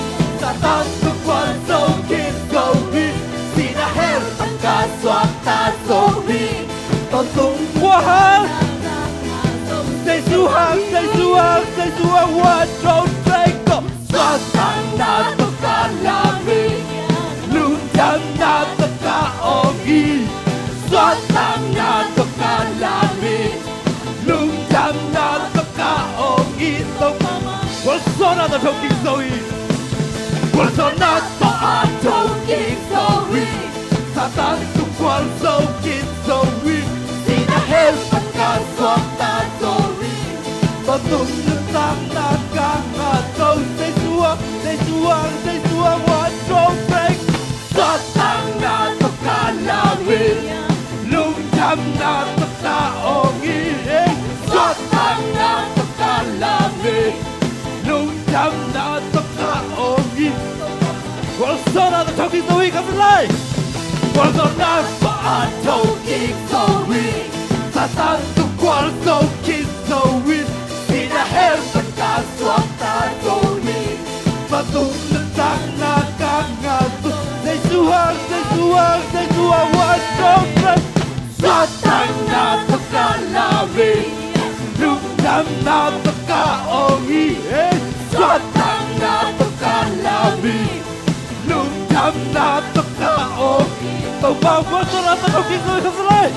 sa ta tung one so get going xin đã hết tất cả xoan ta rồi tôn tung quá hăng Say Suha, one, two, three, go. Xoan thang na tất cả là vì lung chăm na tất cả ôm ghi. Xoan thang na tất cả là vì lung chăm na tất cả ôm ghi. Well, so na the talking Zoe. Well, so na to a talking Zoe. Satan to qual so kid Zoe. See the hell tất cả xoan ta Zoe. Và tung nước tăng na ca ngà dâu Say Suha, one, two, three. Xoan thang na tất cả là vì lung chăm na tất cả ôm ghi. Xoan thang na tất cả là vì lung chăm na tất cả ôm ghi. Well, so now the talking Zoe comes alive. Well, so now the talking Zoe. Satan to qual so kid Zoe. See the hell tất cả xoan ta Zoe. Và tung nước tăng na ca ngà dâu Say Suha, one, two, three. Xoan thang na tất cả là vì lung chăm na tất cả ôm ghi. Xoan thang na tất cả là vì lung chăm na tất cả ôm tàu bao quá cho nó tao kịp rồi không lại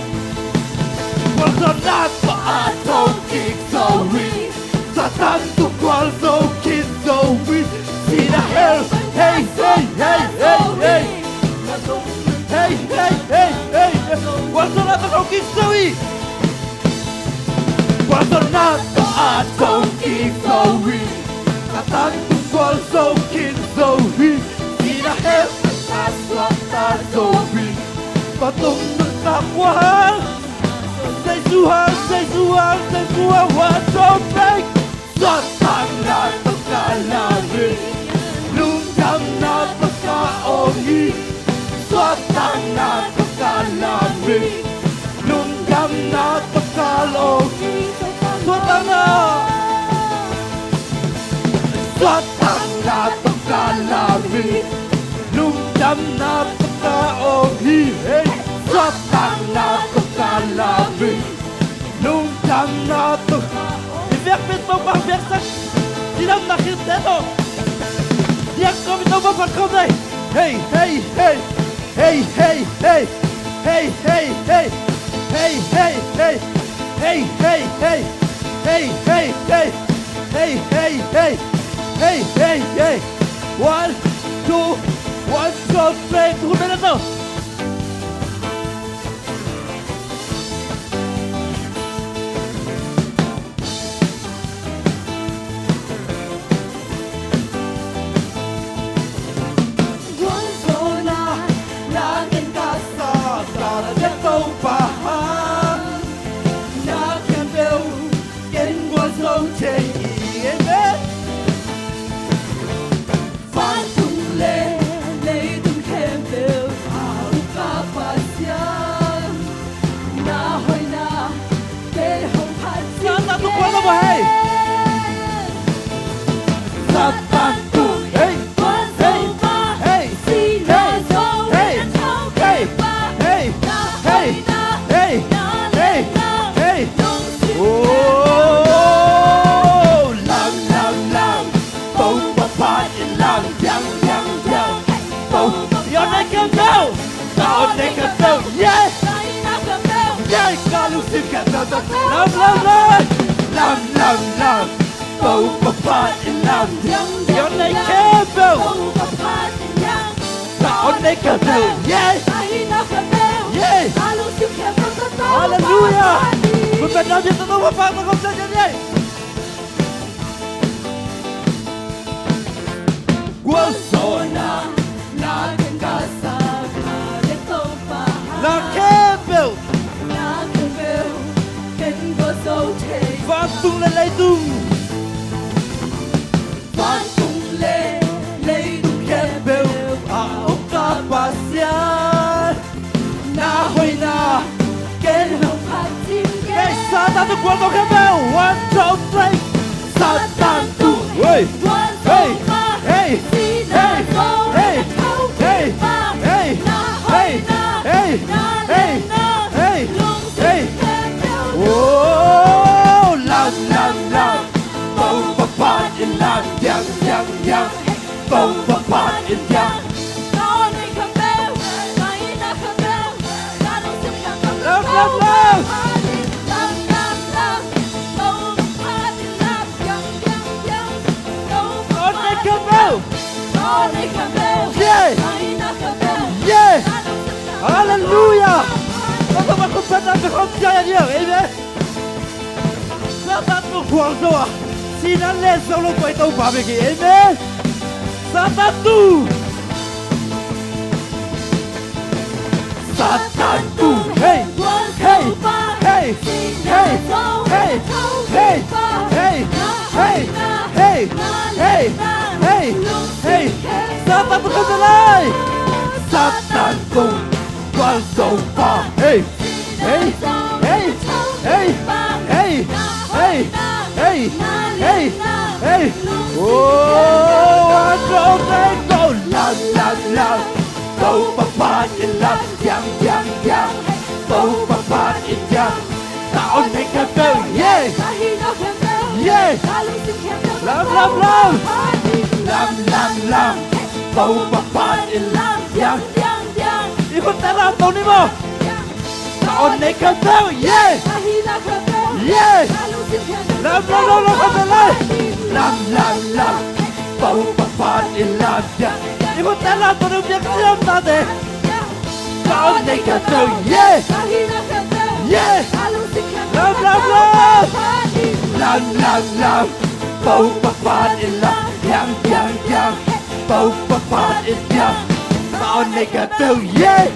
quá cho nó tao tao kịp rồi Satan tu qual so kid rồi see the hell hey quá cho nó tao kịp rồi quá cho nó tao kịp rồi Satan tu qual so kid rồi see the hell ta Zoe và tung nước tăng quá hăng Say Suha, one, two, three. Xoan thang na tất cả là vì lung chăm na tất cả ôm ghi. Xoan thang na tất cả là vì lung chăm na tất cả ôm ghi. Xoan thang na tất cả là vì lung chăm na tất cả ôm ghi. Xoan thang na tất cả là vì lung chăm na tất cả. Việc biết bao bằng việc sắc đi đâu là khi thế thôi. Việc có biết đâu bằng không đây. Hey one, two, One, two, three, tu bên đó. Hallelujah!คุณเป็นเราที่ต้องมาฟังมาคำสั่งอย่างนี้ Guasona na kan casa na de topa La Campbell na kan bel ken go so te Phát tung lên lấy tung Phát tung lê tung Campbell A Oka Pasian Na Hoi Na ken hong phát tim Hey, Satan tu kuat kau Campbell 1, 2, 3 Satan tu Hey, hey, hey, hey, hey, hey, hey, hey, hey, hey, hey, hey. Oh, lam, lam, lam. Bông bà phát in lam, yang, yang, yang. Bông bà phát in yang. Lam, lam, lam. Yeah! Yeah! Hallelujah! Kau tak mahu benar berkhidmat dia, amen. Satan tu kuat doa. Sinan les solo kau tahu apa lagi, amen. Satan tu. Satan tu. Hey! Hey! Hey! Hey! Hey! Hey! Hey! Hey! Hey! Hey! Hey! Hey! Satan berkendali. Satan pun kuat doa. Hey! Hey! Hey! Hey! Hey! Hey! Hey! Hey! Hey! Oh, aduh, go lam, lam, lam. Bau babat lam, yang, yang, yang. Bau babat yang. Tahun ni kebel, yeah, yeah. Lam, lam, lam. Lam, lam, lam. Bau babat lam, yang. Ikut dalam tahun ni mo. Tahun ni kebel, yeah, yeah. Lam, lam, lam, lam, kebel. Lam, lam, lam. Bau babat lam, yang. Ikut dalam tahun ni kebel tadi. Tahun ni kebel, yeah, yeah. Lam, lam, lam. Lam, lam, lam. Bau babat lam, yang, yang, yang. Bau babat lam. Tahun ni kebel, yeah,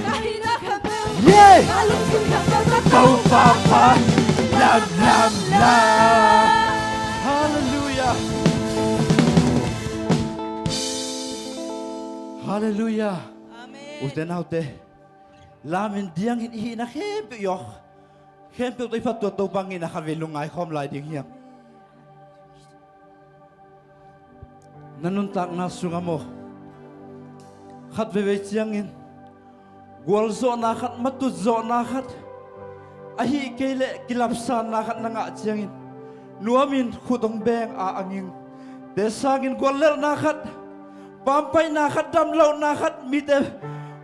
yeah. Bau babat lam, lam, lam. Hallelujah. Hallelujah. Usten haute. Lamin diang hin na khep yo. Khep to ifat to bangin na kavelungai khom lai ding hiam. Nanuntak na sungamo. Khat ve chiangin. Gol zo na khat matut zo na khat. Ahi kele kilapsan na khat nga chiangin. Nuamin khutong beng a angin. Desangin goler na khat. Pampay na khat damlaw na khat mite.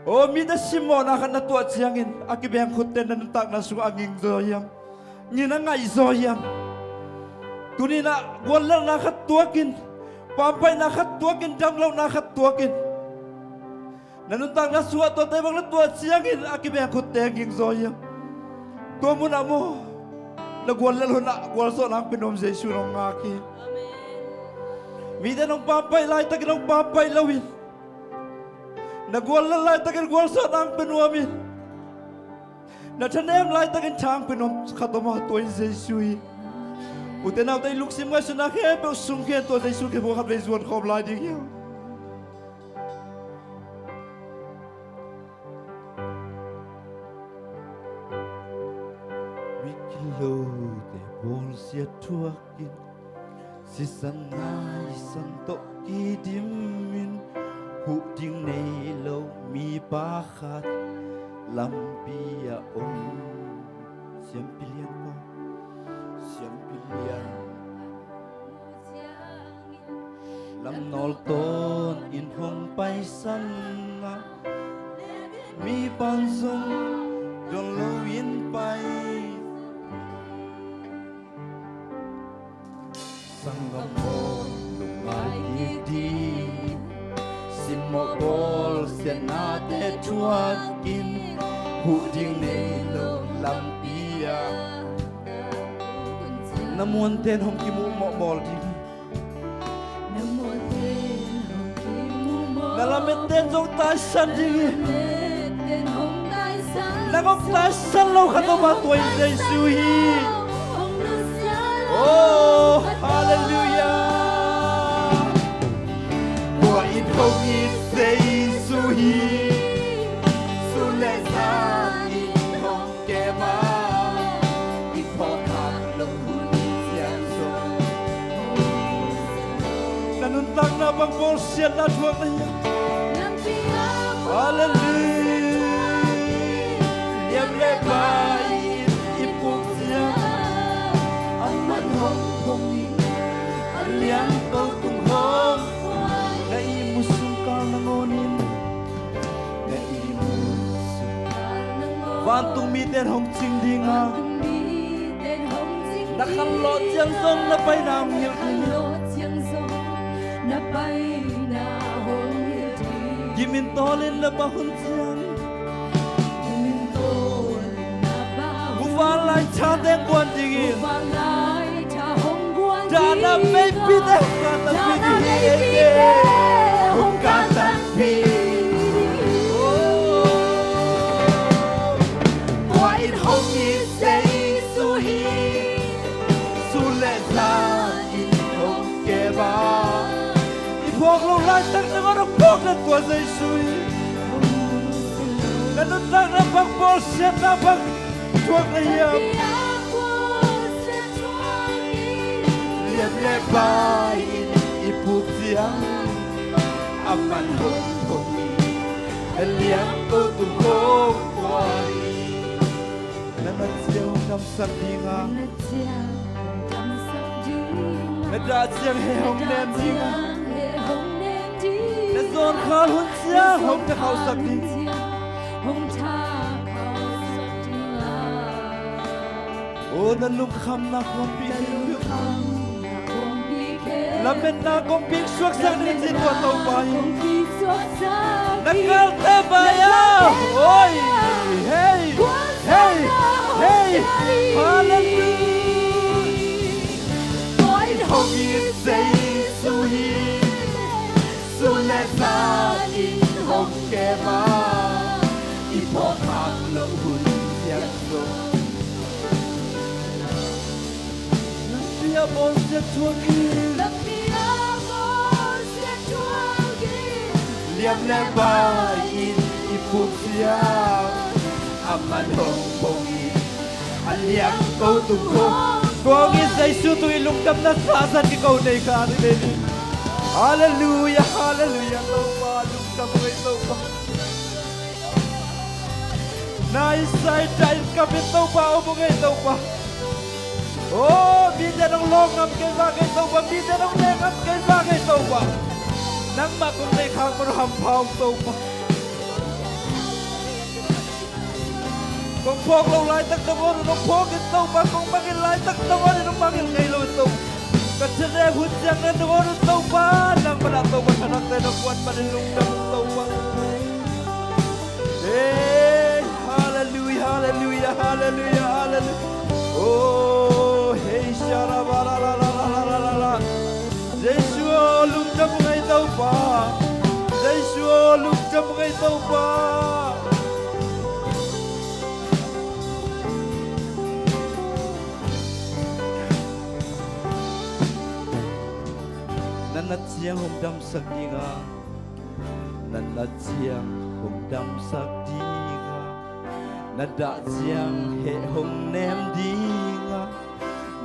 Oh, mida simo na kan natuat siangin. Akibeng khuten na nuntak na sunga angin zoyam. Nina nga izoyam. Tuni na goler na khat tuakin. Pampay na khat tuakin damlaw na khat tuakin. nanun tang na suat to tay bang na tua siang in akibe akut teng ing zoyang tua mo na mo nagwal lalo na gwal so lang pinom Jesus nong ngaki mida nong pampay lai tag nong pampay lawin nagwal lai tag gwal so lang pinuamin na chanem lai tag chang pinom khatoma to Jesus uten nào tay lục sim ngay xuân nát hết bao sung khen tôi tay sung khen bộ khắp đây ruột khom lại đi nhau Wikilo de bol sia tua kin si san nai san to ki dimin hu ding nei lo mi ba khat lam pia om siam pilian ko siam pilian lam nol ton in hong pai san na mi pan song don lo in pai sang mo lục mai đi sim mo bol sian na te chua kin hu ding nei lo lam pia namuan ten hong ki mu mo bol di nalamet ten jong tai san di na gong tai san lo khato ba toi Jesus hi oh hallelujah kwa in hong i Jesus hi su le sa in hong ke ma i po kham lo Nanuntang na bang bolsyan na tuwag na yan Hallelujah Liam lebayin ipog siya Ang manhong pongin Aliang kau tunghong Na imusong ka nangonin Na imusong Vantung miten hong tsingdinga Nakalot siyang song na pa'y namil kanya Gimintolin na bahon siyang Uvalay chateng buwan dingin Dana may pide Kata pide Kung kata pide Wain hong isay suhi Sulesa in hong keba Ipok lo lai tak na ngorok pok na tua say suhi Nanuntak na pang bolsyan na pang tuwag na hiyam Liam lebayin ipuk siyang Aman hong hongi Liam ko tungkong kuwari Nanat siyang namsak dinga Nadat siyang hehong nem dinga Nazon khal hun siyang hong na kausak dinga Oh, nalungkham na kong bigil Lamin na kong bigsuak sa nitsin ko ito bayo Nagkalte bayo Oy! Hey! Hey! Hey! Hallelujah! Oy, hong isay suhi Sulesanin hong kema Ipokak lo hun siyang so Pia bon se tuangin Liam lebayin ipuk siyang Aman hong pongin Aliang kau tungkong Tuangin sa isu tu ilungkam na sasan ikaw na ikarin Hallelujah, hallelujah Taupa, lungkam ngay taupa Naisay dahil kami taupa Umo ngay taupa Oh, bida ng longam kay bagay taupa, bida ng lengam kay bagay taupa. Nang makong lekhang hampaw taupa. Kung pok lo lai tak tawon nung pok it taupa, kung mangil lai tak tawon nung mangil kay lo taupa. Katsane hudyang na tawon taupa, nang pala taupa sanak tayo ng kuwan panilong ng taupa. Hey, hallelujah, hallelujah, hallelujah, hallelujah. Oh, hey, sharabara la la la la la la la. Giêsu lung chăm ngay tàu pa. Giêsu lung chăm ngay tàu pa. Nanat siang hom dam sak dinga. Nanat siang hom dam sak dinga. Nada siang he hong nem dinga.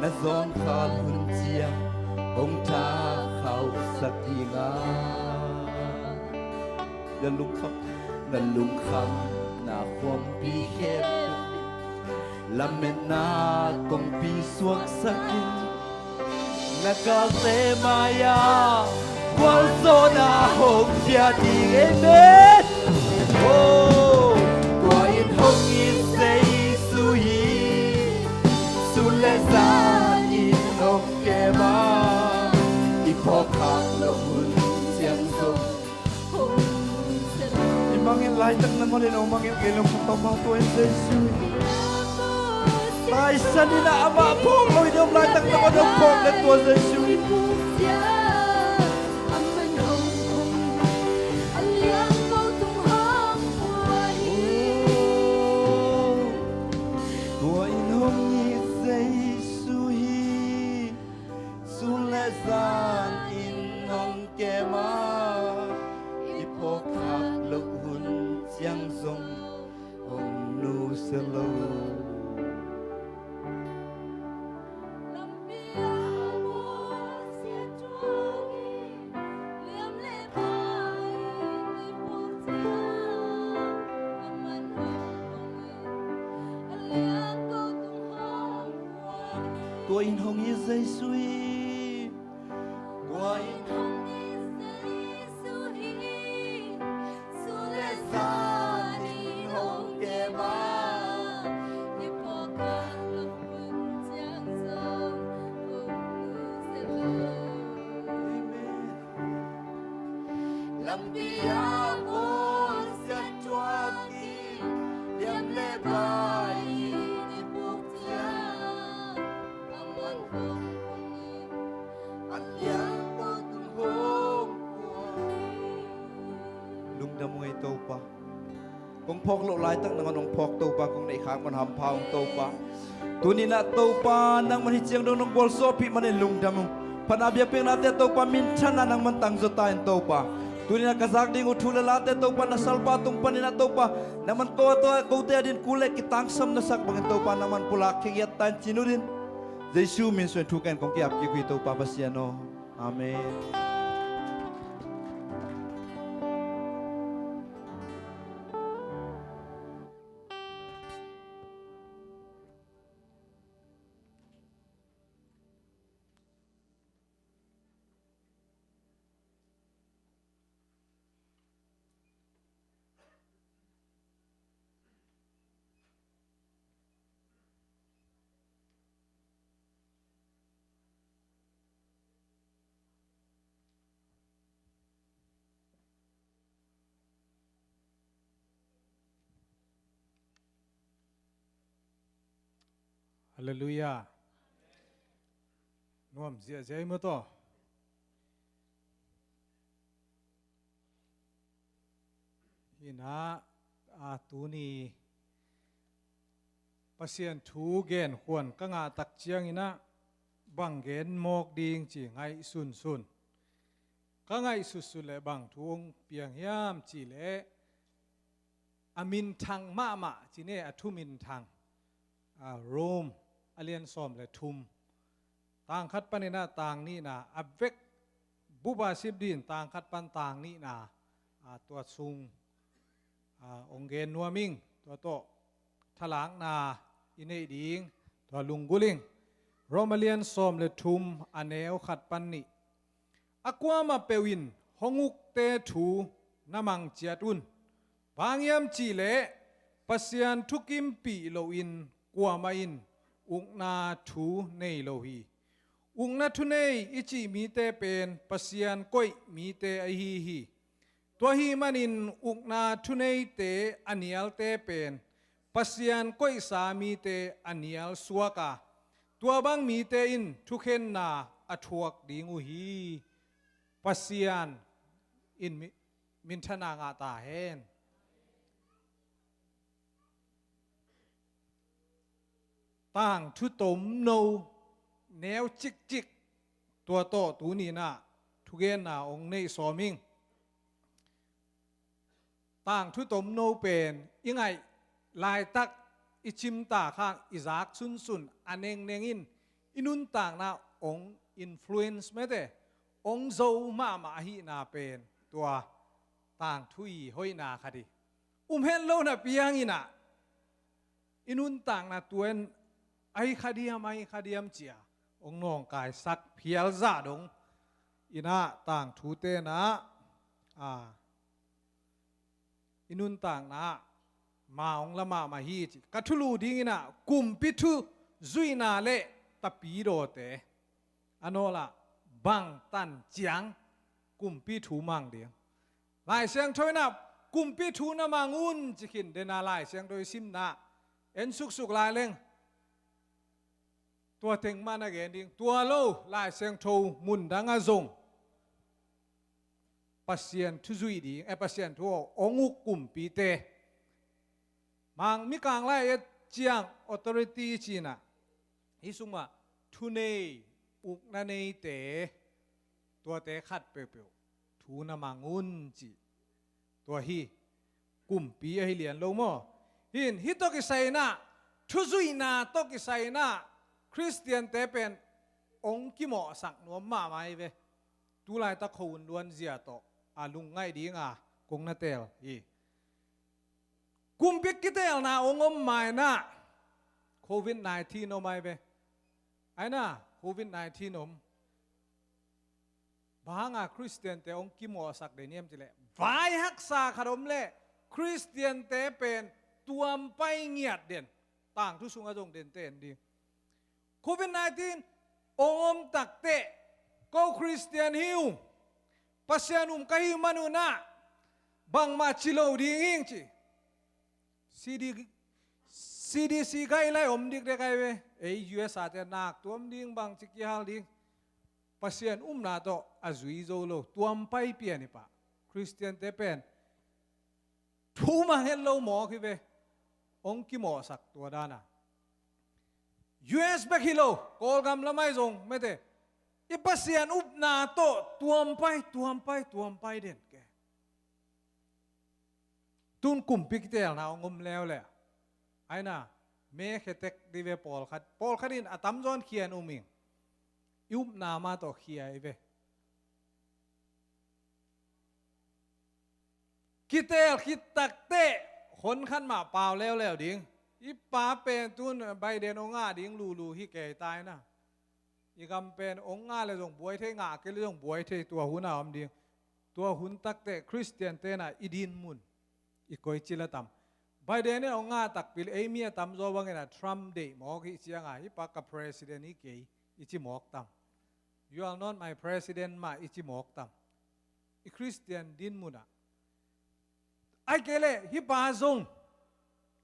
Na zon khal hun siang hong ta khao sak dinga. Na lung kham na khom pi khem. Lamen na kong pi suak sakin. Nakase maya Walzona hong dia di amen. Oh, qua in hong in say suhi Sulesa in hong kema Ipokang lo hun siang sum Imangin lai tang na mo rin o mangin kilong kung tomato in say suhi Tại sao đi là ama phong lôi đi ông lại tăng nó có phong lên tua Giêsu. Tua in hong ni Giêsu hi, sule zan in hong kema, ipokap lo hun siang zong hong nu selo. Tua in hong ye Giêsu hi, tua in hong ye Giêsu hi, sule zan in hong kema, ipokang lo hun siang zong hong nu selo. Lambia wo sa tuaki, liam le bai ni puktia. Lung đam ngay tàu pa, kong phok lộ lai tak nang anong phok tàu pa kong nai khang man ham phao tàu pa, tuni na tàu pa nang man hi chiang dong nong bol so pi man lung đam, panabia peng na te tàu pa min chana nang man tang zota in tàu pa, tuni na kazak ding uthula la te tàu pa na salpa tung pan na tàu pa, nang man ko te din kule kitang sam na sak bang tàu pa nang man pula khiat tan chinurin. Giêsu min suen thu kan kong ki ap ki kui tàu pa pasiano. Amen. Hallelujah. Nuam zia zia mo to. Hina tu ni pasien thu gen khuan ka nga tak chiang ina bang gen mok ding chi ngai sun sun. Ka ngai su su le bang thuong piang hiam chi le amin thang ma ma chi ne athumin thang Rome alien som le thum tang khat panina tang ni na avek buba sibdin tang khat pan tang ni na tua sung ongen nuaming tua to thalang na ine ding tua lungguling Romalian som le thum aneo khat pan ni akwa ma pewin honguk te thu namang chiatun wangyam chi le pasian thukim pi lo in kwa ma in ungna thu nei lo hi ungna thu nei ichi mi te pen pasian koi mi te a hi hi ตัวฮีมันอินอุกนาทุเนเตอันเนียลเตเป็นปัสยันก้อยสามีเตอันเนียลสวกาตัวบางมีเตอินทุเข็นนาอทวกดิงูฮีปัสยันอินมินทนางาตาเฮนต่างทุตมโนแนวจิกจิกตัวโตตูนีน่ะทุเกนนาองในสอมิงต่างทุตมโนเป็นยังไงลายตักอิชิมตาข้างอิจากสุนอันเองเนงินอินุนต่างนาองอินฟลูเอนซ์ไม่ได้องโซมาฮีนาเป็นตัวต่างทุยห้อยนาคดีเห็นโลนะเปียงอินะอินุนต่างนาตัวไอคดียมเจียองน้องกายสักเพียลซาดงอินะต่างทูเตนะอินุนต่างนะมาองละมาฮีจิกัทุลูดิ้งนะกุมปิทุจุยนาเลตะปีโรเตอโนละบังตันจียงกุมปิทูมังเดียงลายเสียงถอยนะกุมปิทูนะมังอุนจิกินเดนาลายเสียงโดยซิมนะเอ็นสุกลายเล่งตัวเต็งมานะเกนดิ้งตัวโลลายเสียงโทมุนดังอาซงปัสยันทุจุยดิ้งปัสยันทัวองุกุมปีเตมังมิกางไล่เจียงออโตริตี้จีน่ะฮิซุมาทุเนอุกนันเนเตตัวเตขัดเปียวทูนามังอุนจีตัวฮีกุมปีให้เลียนลงมั้งฮิตกิไซน่ะทุจุยน่ะตกิไซน่ะคริสเตียนเตเป็นองค์กิโมสักนวมมาไม่เวตุลายตะคูนล้วนเสียโตอาลุงไงดีงากงนาเตลฮีกุมปิกกิเตลนาองค์ไม่น่ะโควิด-19นไม่เวไอ้น่ะโควิด-19นบางคริสเตียนเตองค์กิโมสักเดนียมจิเล่ไว้ฮักษาขนมเล่คริสเตียนเตเป็นตัวไปเงียดเด่นต่างทุสุงอาจงเด่นเต้นดีโควิด-19องค์ตักเตะก็คริสเตียนฮิวปัสยานุมกะฮิมานุนะบางมาชิโลดีงิงจีCDC ไกไล่อมดิกเด็กไกเวUS อาจจะนักตัวมดิ้งบางจิกยาลดิ้งปัสยานนาโตอาจุยโซโลตัวมไปเปียนี่ปะคริสเตียนเตเป็นทูมาเฮลโลหมอคือเวองค์กิโมสักตัวด้านะUS เบกิโลโกลกำละไม่ทรงไม่เตอีปัสยานนาโตตัวมไปเด่นแกตุนกุมปิกเตลนะองมแล้วแหละไอ้น่ะเมฆเตกดีเวปอลคัดินอาตัมจอนเขียนมิงยุบนามาต่อเขียไอเวคิเตลคิดตักเตะคนขันมาเปล่าแล้วดิ้งอีป้าเป็นตุนใบเดนองง่าดิ้งลูฮิแก่ตายนะอีกำเป็นองง่าเลยส่งบวยเทง่าเกเลยส่งบวยเทตัวหุ่นเอาดิ้งตัวหุ่นตักเตะคริสเตียนเตน่ะอีดินมุนอีกอยจิละตำใบเดนเนี่ยองง่าตักปิลเอเมียตำโจวังเงินทรัมป์เดย์หมอกอีเสียงอีปากกับ president นี่เกย์อีจิหมอกตำ you are not my president มาอีจิหมอกตำอีคริสเตียนดินมุนอ่ะไอเกเลฮิปาซง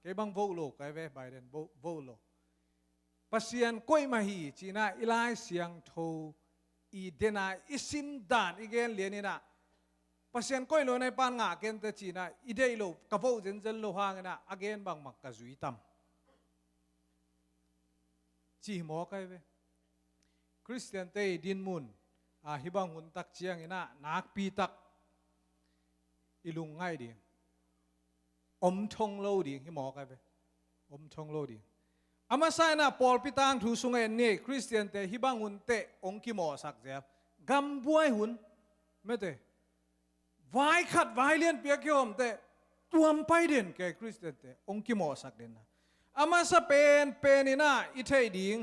เกบังโวโลกไอเวไบเดนโวโลปัสยันก้อยมาฮีจีน่าอิไลเสียงโทอีเดน่าอิซิมดานอีเกนเลียนี่นะปัสยันก้อยโลในปานงาเกนเตจีน่าอีเดโลกะโวเจนเจนโลหางนะอเกนบังมักกะจุยตัมจีหมอกไอเวคริสเตียนเตดินมุนฮิบังหุนตักเชียงนี่นะนักปีตักอิลุงง่ายดีอมชงโลดีฮิหมอกไอเวอมชงโลดีอามาไซน่ะปอลปิตังทูสุงเอ็นนี่คริสเตียนเตฮิบังหุนเตองกิโมสักเจ็บกำบวยหุนไม่เตวายขัดวายเลียนเปียกยอมเตตัวมไปเด่นแกคริสเตียนเตองกิโมสักเด่นนะอามาสเปนนี่นะอิเทดิง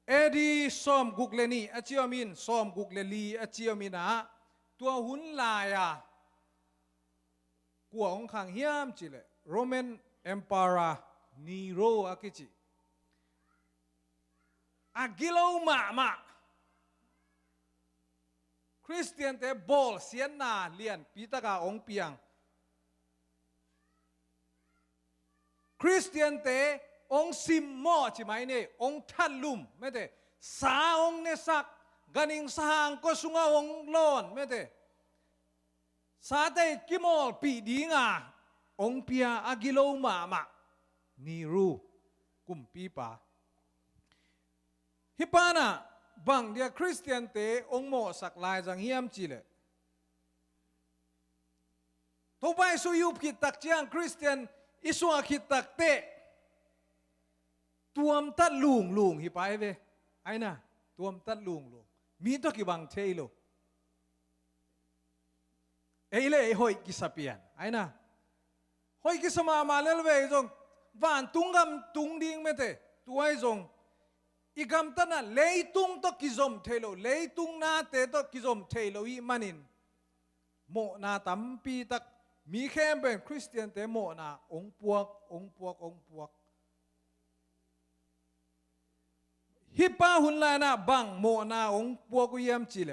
เอดีซอมกุกเลนีอาชิอมินซอมกุกเลลีอาชิอมินะตัวหุนลายะกัวองขังเฮียมจิเลโรมันเอ็มปารานีโรอากิจิอากิโลมา คริสเตียนเตบอลเสียนนาเลียนปีตะกาองเปียงคริสเตียนเตองซิมมอใช่ไหมเนี่ยองทัดลุมไม่ได้สาองเนสักกันิงสางก็สุงาองลอนไม่ได้สาเตกิมอลปีดีงาองเปียอากิโลมานีรูกุมปีปาฮิปานะบังเดียคริสเตียนเตองโมสักลายจังเฮียมจีเลทุบไปสุยุบขิดตักเจียงคริสเตียนอิสวาขิดตักเตตัวมตัดลุงฮิปายเวไอ้น่ะตัวมตัดลุงมีตัวกี่บังเทโลเอเล่หอยกิสเปียนไอ้น่ะหอยกิสมาเลเวจงวานตุงกำตุงดิ้งไม่เตตัวไอ้จงอีกำตันน่ะเลยตุงตัวกิจอมเทโลเลยตุงนาเตตัวกิจอมเทโลอีมันินโมนาตัมปีตักมีแค่เป็นคริสเตียนเตโมนาองปวกฮิปาหุนลานะบังโมนาองปวกเยี่ยมจีเล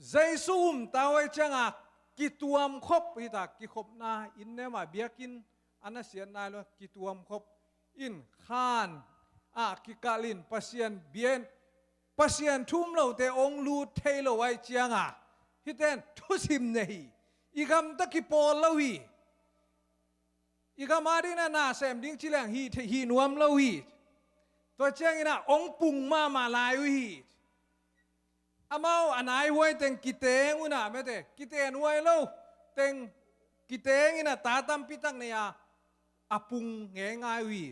ใจซูมตาไว้จังอ่ะกิตัวมคบอีตากิคบนาอินเนมาเบียกินอันนั้นเสียนายเลยกิตัวมคบอินขานกิกาลินปัสยันเบียนปัสยันทุ่มเราแต่องลูเทโลไว้จังอ่ะฮิเตนทุสิมเนฮีอีกำตะกิปอลลาวีอีกำมาดินานาเซมดิ้งชิลังฮีนวมลาวีตัวเจ้าอินะองปุงมาลายวีอามาอันไหนไว้เต็งกิเตงอุนะไม่เตกิเตงไว้แล้วเต็งกิเตงอินะตาตั้มพิตักเนี่ยอาปุงเงยง่ายวี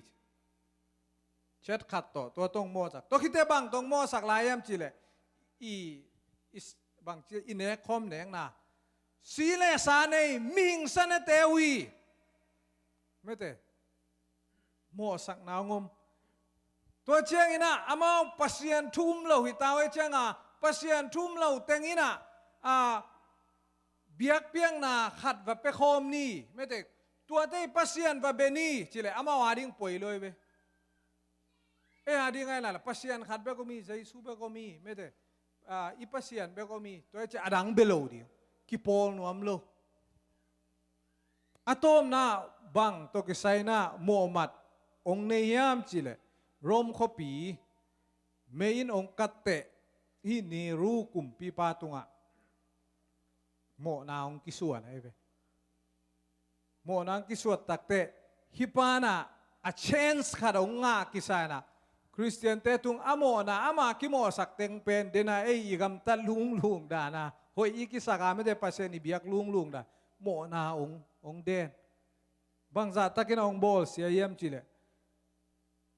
เช็ดขัดตัวตรงโมจักตัวกิเตบังตรงโมสักลายยามจีเลยอีบังจีอินเนคอมเนงนะสีเลสาในมิงสันเตวีไม่เตโมสักนาวงมตัวเชียงอินะอามาปัสยันทุ่มเราหิตาไว้เชียงปัสยันทุ่มเราเต็งอินะเบียกเปียงนาขัดว่าไปคอมนี่ไม่เตตัวเตปัสยันว่าเบนี่จีเลยอามาว่าดิ้งป่วยเลยเว้หาดิ้งไงล่ะปัสยันขัดเบก็มีใจสู้เบก็มีไม่เตอีปัสยันเบก็มีตัวเจ้าอดังเบโลดิกิปอลนวมโลอะตอมนาบังตกิไซนาโมมัดองเนียมจิเลรมขปีเมยินองกัตเตฮินีรูกุมปีปาตุงะโมนาองกิสวนไอ้เวโมนางกิสวดตักเตฮิปานาa chance ขาดองงากิไซนาคริสเตียนเตตุงอโมนาอามากิโมสักเต็งเป็นเดนาเออีกำตัดลุงดานาหอยอีกิสากาไม่ได้ปัสเซนิบียกลุงดาโมนาองเดนบางจัดตะกินองบอลเสียเยี่ยมจิเล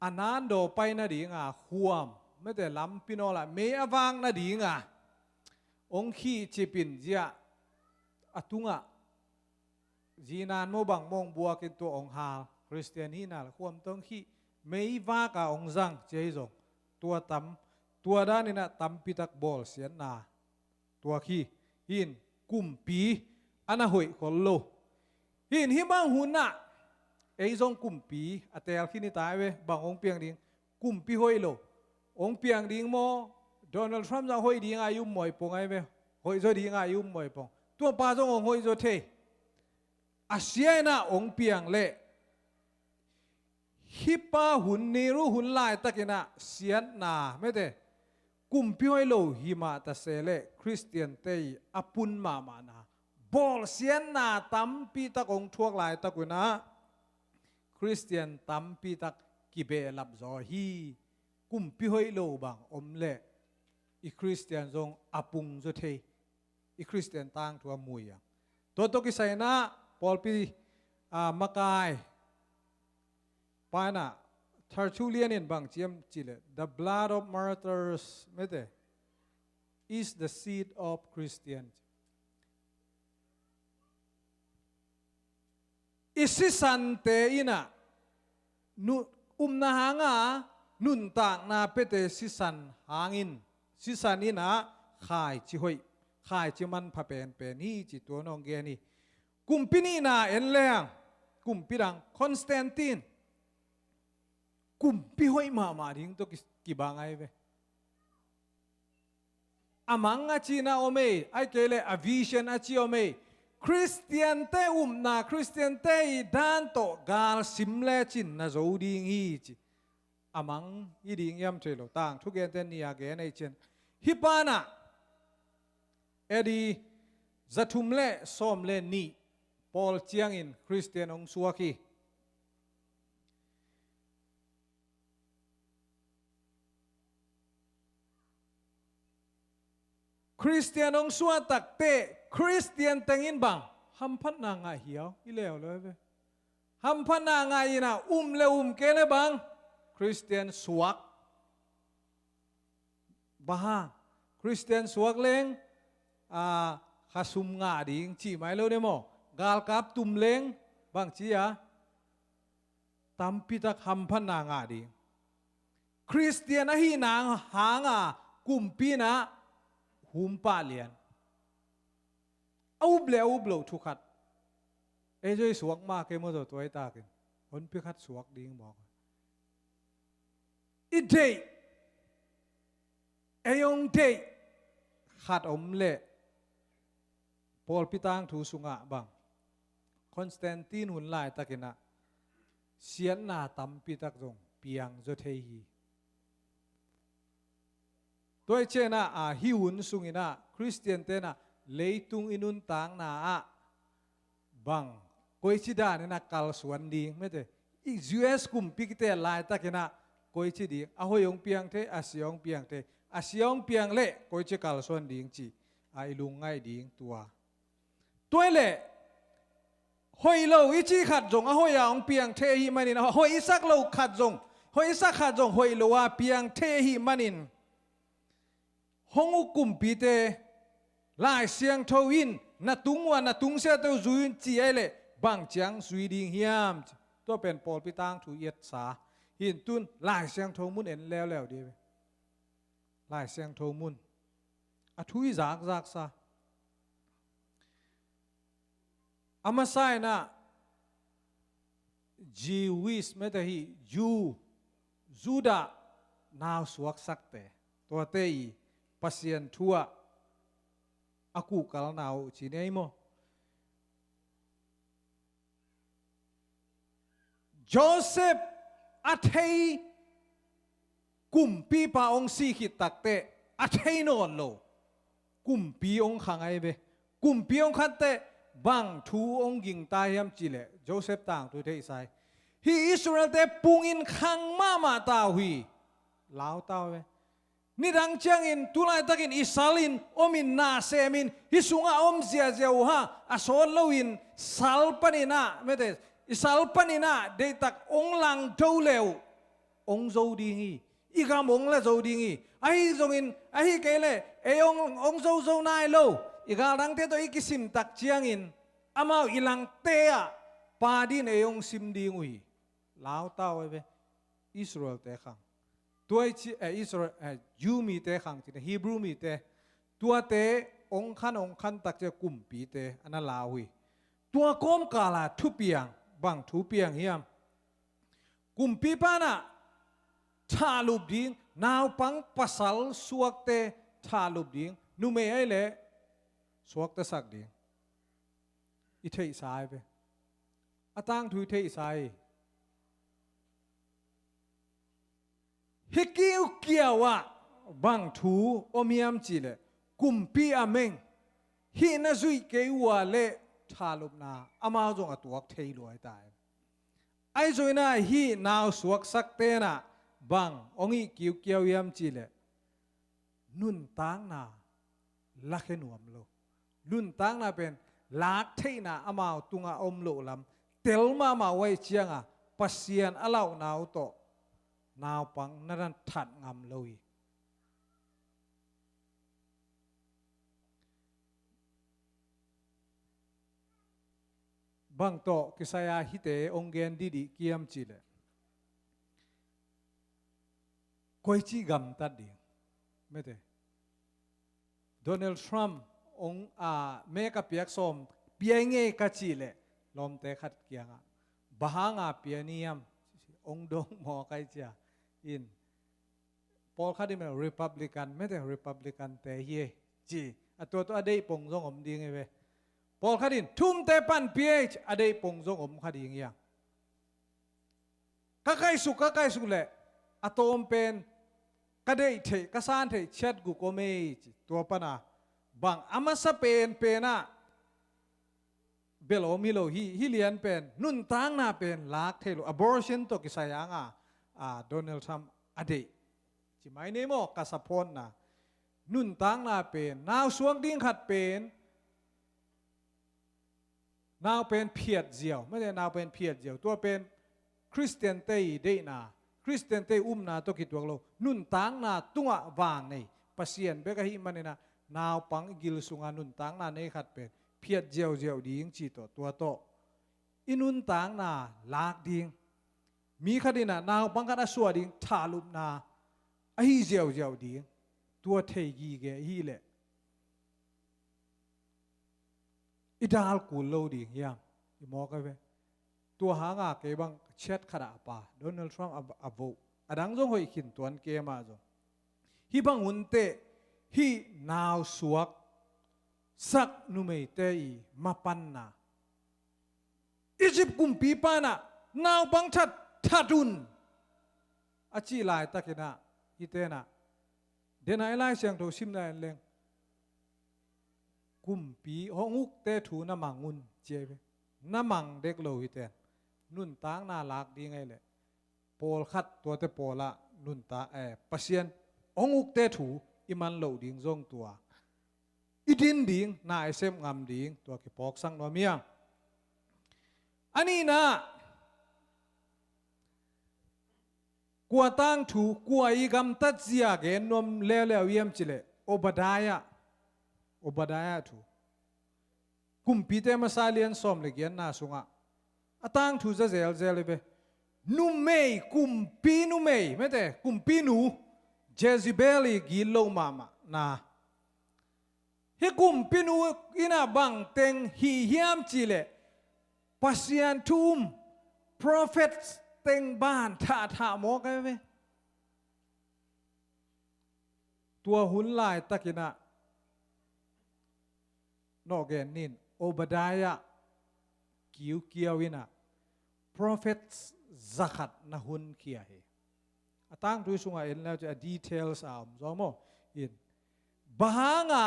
อันนั้นโดไปนาดีงาห่วมไม่ได้ล้ำพิโนละเมียวางนาดีงาองขี้จิปินเจียอตุงะจีนานโมบังมองบัวกินตัวองฮาคริสเตียนนี่น่ะห่วมต้องขี้ไม่ว่ากาองจังเจยงตัวตำตัวด้านนี่นะตำพิทักบอลเสียนนาตัวขี้หินกุมปีอันนั้นหอยคนโลหินหิบังหุนน่ะไอ้จงกุมปีอัตเตลขี้นี่ตายเว้บางองเปียงดิ่งกุมปีหอยโลองเปียงดิ่งโมโดนัลด์ทรัมป์จะหอยดิ่งอายุมวยปงไอ้เว้หอยจะดิ่งอายุมวยปงตัวป้าจงองหอยจะเทอาเซียน่ะองเปียงเล่ฮิปาหุนนีรูหุนลายตะกินะเสียนนาไม่ได้กุมพิวไอโลหิมาตะเซเลคริสเตียนเตยอปุนมานาบอลเสียนนาตัมปีตะกงทวกลายตะกุนะคริสเตียนตัมปีตะกิเบลับจอฮีกุมพิวไอโลบางอมเลอีคริสเตียนจงอปุงจุเทอีคริสเตียนต่างทัวมุยตัวตกิไซนะปอลปีมากายปานะทาร์ทูเลียนินบางเจียมจิเล the blood of martyrs ไม่ได้ is the seed of Christian อิสิสันเตอินะนุนาหางานุนต่างนาเปเตสิสันหางินสิสันนี่นะขายจิหอยขายจิมันพะเป็นนี่จิตัวนองเกนี่กุมพินีนาเอ็นเลียงกุมพิดังคอนสแตนตินกุมพิหอยมาดิ้งตัวกี่บางไงเว amang achina ome ai kele a vision achi ome Christian te na Christian te dan to gal simle chin na zo ding hi chi amang i ding yam chelo tang thu gen ten nia ge nei chen hipana edi zathumle somle ni Paul chiang in Christian ong suaki Christian ong suat takte Christian tengin bang hampan na nga hiyaw ileo lebe hampan na nga ina le kele bang Christian suak baha Christian suak leng khasum nga ding chi mai lo demo gal kap tum leng bang chi ya tampi tak hampan na nga ding Christian ahi na hanga kumpi na humpa lian ublo thukat ejoi suak ma ke mo zo toy ta kin hon pi khat suak ding mo idei eyong dei khat le Paul pitang thu sunga bang Constantine hun lai takina sian na tam pi tak jong piang zo thei hi toy chena hi hun sungina Christian te na leitung inun tang na bang koi chi da ne na kal suan ding mete US kum pikte lai takina koi chi ding a hoyong piang the asiong piang le koi chi kal suan ding chi ai lungai ding tua toy le hoi lo i chi khat jong a hoyong piang the hi manin hoi sak lo khat jong hoi lo wa piang the hi manin hong kum pi te lai siang tho in na tung se to zuin chi ai le bang chiang sui ding hiam to pen Paul pitang thu yet sa hin tun lai siang tho mun en leo di lai siang tho mun a thui zak sa amasai na Jewish meta hi Juda naw suak sakte to te pasien thua aku kal naw chi nei mo Joseph athei kumpi pa ong si khit takte athei non lo kumpi ong khangai be kumpi ong khatte bang thu ong ging ta yam chile Joseph tang tu thei sai hi Israel te pungin khang ma ta hui lao tao be ni dang chiang in tulai takin isalin omin na semin hisunga zia ha asol loin salpanina mete isalpanina de tak ong lang do leu ong zo dingi igam ong la zo dingi ai zongin ai kele e ong zo nai lo igal dang te to ikisim tak chiang in amao ilang tea padin e ong sim dingui lao tao be Israel te khang tuai chi Israel Jew mi te khang chi Hebrew mi te tua te ong khan tak che kumpi te ana lawi tua kom kala thu piang bang thu piang hiam kumpi pana thalup ding naw pang pasal suak te thalup ding nu me ai le suak te sak ding i thei sai be atang thu thei sai hikiu kiawa bang thu omiam chile kumpi ameng hi na zui ke wa le thalup na ama jong atuak thei loi tai ai zoina hi naw suak sak te na bang ongi kiu kiaw yam chile nun tang na lakhenuam lo nun tang na pen lak thei na amao tunga om lo lam telma ma wai chianga pasian alau naw to naw pang naran that ngam loi bang to kisaya hite ongen didi kiam chile koi chi gam ta di mete Donald Trump ong make up yak som piange ka chile lom te khat kianga bahanga pianiam ong dong mo kai cha in Paul khadim Republican mete Republican te ye จีตัวอดีปงซงอมดีไงเว้ปอลคดินทุ่มเตปันเปียอดีปงซงอมคดีอย่างก็ใกล้สุกแหละอะตอมเป็นก็ได้เทก็สานเทเช็ดกูก็ไม่ตัวปนาบางอามาสเปนน่ะเบลโอมิโลฮิเลียนเป็นนุ่นตั้งน่ะเป็นลักเทโล abortion ตัวกิสายางโดนัลด์ทรัมป์อดีจิไม่เนโมกัสพลน่ะนุ่นตั้งน่ะเป็นนาวสวงดิ้งขัดเป็นนาวเป็นเพียดเจียวไม่ใช่นาวเป็นเพียดเจียวตัวเป็นคริสเตียนเตยได้นาคริสเตียนเตยนาตัวกิดตัวเรานุ่นตั้งนาตัววางในปัสเซียนเบกะฮิมันนะนาวปังกิลสุงานุ่นตั้งนาในขัดเป็นเพียดเจียวดิ้งจีตัวโตอินุนตั้งนาลากดิ้งมีคดีน่ะนาวปังกันอสวดิ้งทาลุมนาไอเจียวดิ้งตัวเทกีเกฮีเละอิดาลกูโลดิ้งยังอิมอกะเวตัวหางาเกบังเช็ดขนาดป่าโดนัลด์ทรัมป์อับวูอดังจงหอยขินตัวเกมาจงฮิบังหุนเตฮินาวสวกสักนุเมเตยมาปันนาอียิปต์กุมปีปานะนาวบังทัดุนอาชีลายตะกินะฮิเตนะเดนไอไลเสียงโตชิมได้เลงกุมปีหงุกเตถูน้ำมังงุนเจเวน้ำมังเด็กโลฮิเตนนุ่นตั้งน่ารักดีไงเลยโพลขัดตัวเตโพละนุ่นตาปัสเซียนองอุกเตถูอิมันเหลาดิ่งจงตัวอีดินดิ่งน่าไอเซมงามดิ่งตัวกิปอกสังนวเมียงอันนี้นะกัวตั้งถูกัวอีกำตัดเสียเกนนวมเลี้ยวเยี่ยมจิเลอบดายะถูกุมปีเตมาซาเลียนสอมเลเกียนนาสุงะอาตังทูจะเซลเลยเบนุเมย์กุมปีนุเมย์ไม่แต่กุมปีนูเจซิเบลีกิโลมานะเฮกุมปีนูอินาบังเต็งฮิยามจิเลปัสยันทุม prophet เต็งบ้านท่าโมกันไหมตัวหุ่นลายตะกินะนอกแกนนินโอบดายะเกี่ยววินะ prophet zakat นะหุ่นเขียเหตั้งดูสุงาเอ็นแล้วจะ details อ่ะจอมอินบางา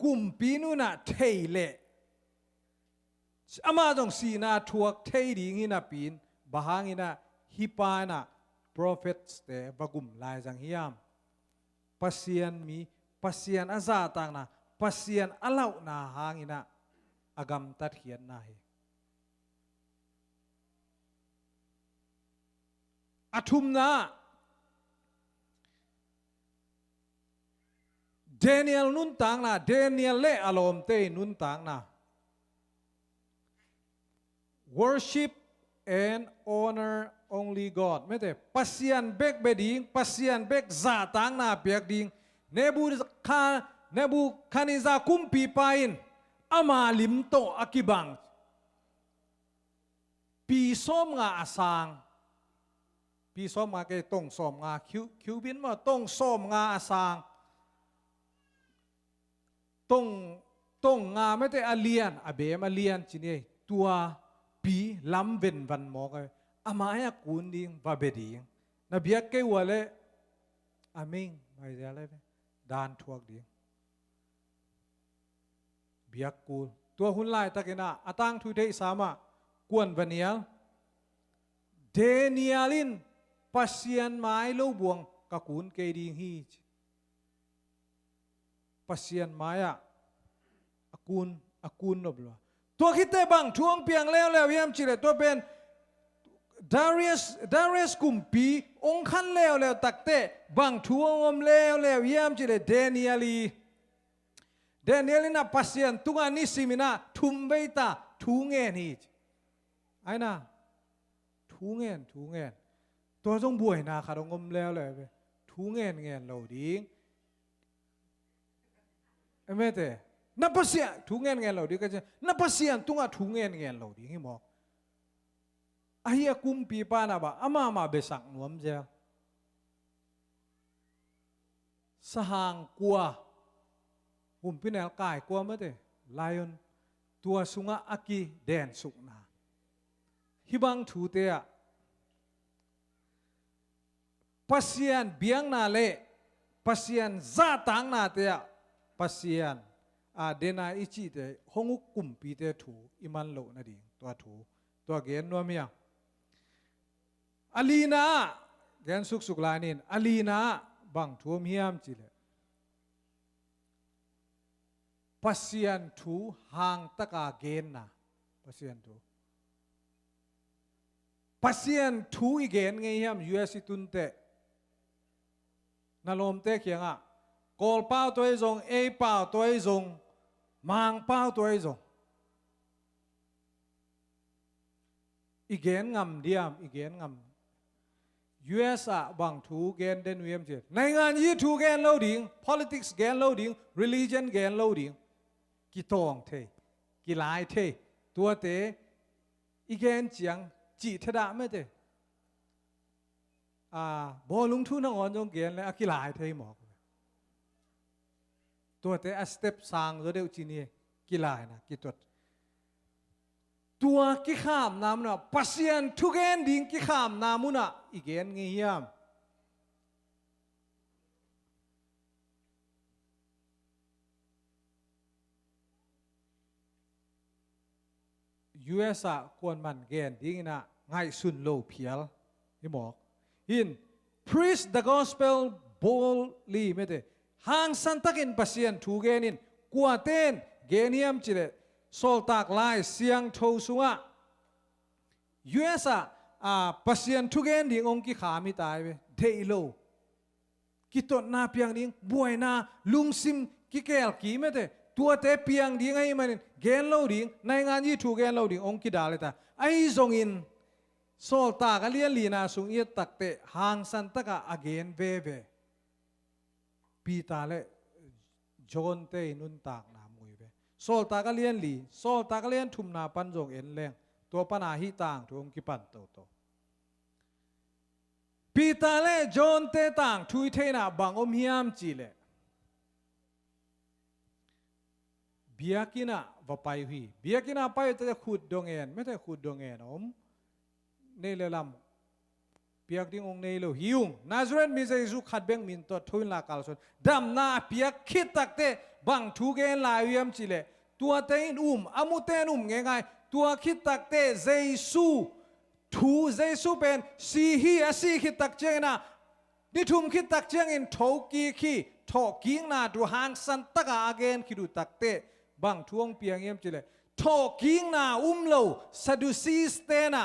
กุมปีนุนะเทเลอามาจงสีนาทวกเทดีงินะปีนบางอินะฮิปานะ prophet เตบกุมลายจังฮิยามปัสเซียนอาซาตังนะปัสยันอลาวนาหางินะอากรรมตัดเขียนนาเฮอาทุมนาเดนิเอลนุนตังนะเดนิเอลเล่อารมณ์เตนุนตังนะ worship and honor only God ไม่แต่ปัสยันเบกเบดิงปัสยันเบกซาตังนะเปียกดิงเนบูคานิซาคุมปีปายนอามาลิมโตอากิบังปีส้มงาอาสางปีส้มงาเกตงส้มงาคิวบินมาตงส้มงาอาสางตงงาไม่ได้อาเลียนอาเบมอาเลียนจีนี่ตัวปีล้ำเวนวันหมอกอามาอยากกุนดิงว่าเบดิงนับเบียกเกวัวเลยอามิงไม่ได้อะไรไหมดานทวกดิงเบียกกูตัวหุ่นลายตะกินะอาตังทุเทสามากวนวันเนียลเดนิเอลินปัสยันไม้โลบวงกะกุนเกดิงฮีปัสยันไม้อากุนนบลัวตัวคิดแต่บังช่วงเปียงแล้วเยี่ยมจิเลตัวเป็นดาริสกุมปีองคันแล้วตักเตะบังช่วงอมแล้วเยี่ยมจิเลเดนิเอลีน่ะปัสยันตุงานิสิมินะทุมเบตาทุงเงินฮีไอ้น่ะทุงเงินตัวจงบวยนะขาดงมแล้วเลยทุงเงินเราดิ้งไอ้แม่เต้นับปัสยันทุงเงินเราดิ้งก็จะนับปัสยันตุงาทุงเงินเราดิ้งให้หมอไอ้ยากุมปีปานะบ่าอามาเบสักนวมเจ้าสหางกัว หุ่มพินแอลกายกลัวมั้ยเตไลออนตัวสุงะอากีแดนสุกนาฮิบังทูเตะปัสยานเบียงนาเล่ปัสยานซาตังนาเตะปัสยานเดนาอิจิเตหงุกุมปีเตถูอิมันโลนาดิตัวถูตัวเกนนัวเมียอาลีนาเกนสุกลานินอาลีนาบังทัวเมียมจิเลปัสยานถูห่างตะกาเกนนะปัสยานถูปัสยานถูอีเกนไงยามยูเอสตุนเตนาลมเตเขียงกอลเป้าตัวไอ้จงเอเป้าตัวไอ้จงมังเป้าตัวไอ้จงอีเกนงำเดียมอีเกนงำ US บางทูเกนเดนเวียมเจในงานยี่ทูเกนโลดิ้ง politics เกนโลดิ้ง religion เกนโลดิ้งกี่ตองเทกี่หลายเทตัวเตอีเกนเจียงจีทดาไม่เตบอลุงทุนอ่อนจงเกนเลยกี่หลายเทหมอกตัวเตสเต็ปสางเราเดียวจีนี่กี่หลายนะกี่ตัวกี่ข้ามน้ำนะปัสยันทุกเกนดิ้งกี่ข้ามน้ำมุนะอีเกนเงียมUS ควรมันเกนดิ้งนะง่ายสุดโลเพียลนี่หมอกอิน preach the gospel boldly ไม่ได้ห่างสันตักินปัสยันทุกเกนินกว่าเต้นเกนเงียมจิเลโซลตากลายเสียงโทสุงะ US ปัสยันทุกเกนดิ้งองค์กี่ขามีตายไปเดอิโลกี่ต้นนาเพียงดิ้งบวยนาลุงซิมกี่แกลกี่ไม่ได้ตัวเตเปียงดิ้งไอ้มันเกนโลดิ้งในงานยี่ถูกเกนโลดิ้งองค์กี่ดาเลยตาไอ้ทรงอินโซลตากเลียนลีนาสุงเอียตักเตห่างสันตักอเกนเวปีตาเลจอนเตนุนตากนามวยเวโซลตากเลียนลีโซลตากเลียนทุมนาปันจงเอ็นแรงตัวปนาฮิต่างทุงกิปันโตโตปีตาเลจอนเตต่างทุยเทนาบางอมฮิยามจีเลเบียกินะว่าไปหุยเบียกินะไปแต่ขุดดงเอ็นไม่ได้ขุดดงเอ็นเนเลลำเปียกดิ้งองเนเลหิวนาซเรนมีใจสุขัดเบงมินตัวทุนลากาลสนดำนาเปียกคิดตักเตบังทุกเกนลายเวียมจิเลตัวเตนอามุเตนง่ายๆตัวคิดตักเตเจซูทูเจซูเป็นซีฮีซีคิดตักเจงนะนิทุมคิดตักเจงอินโถกีขี้โถกิ้งนาดูหางสันตักอาเกนคิดูตักเตบังทวงเปียงเยี่ยมจิเลโถกิ้งนาโลซาดูซีสเตนะ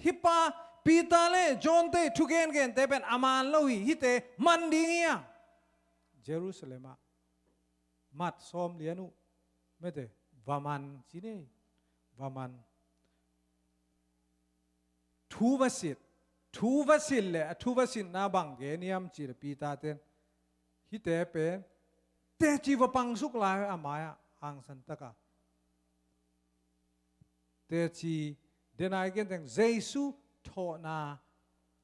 ฮิปาปีตาเลจอนเตทุกเกนเกนเตเป็นอามันโลหิฮิเตมันดิ้งเงียเยรูซาเล็มมัดซอมเลียนุไม่เตวามันจีเน่วามันทูวสิตเลยทูวสิตนาบังเกนิยมจีรปีตาเตนฮิเตเป็นเตจีวปังสุกลายอามายอังสันตะกาเตจีเดนายเกนแต่งเจซูโทนา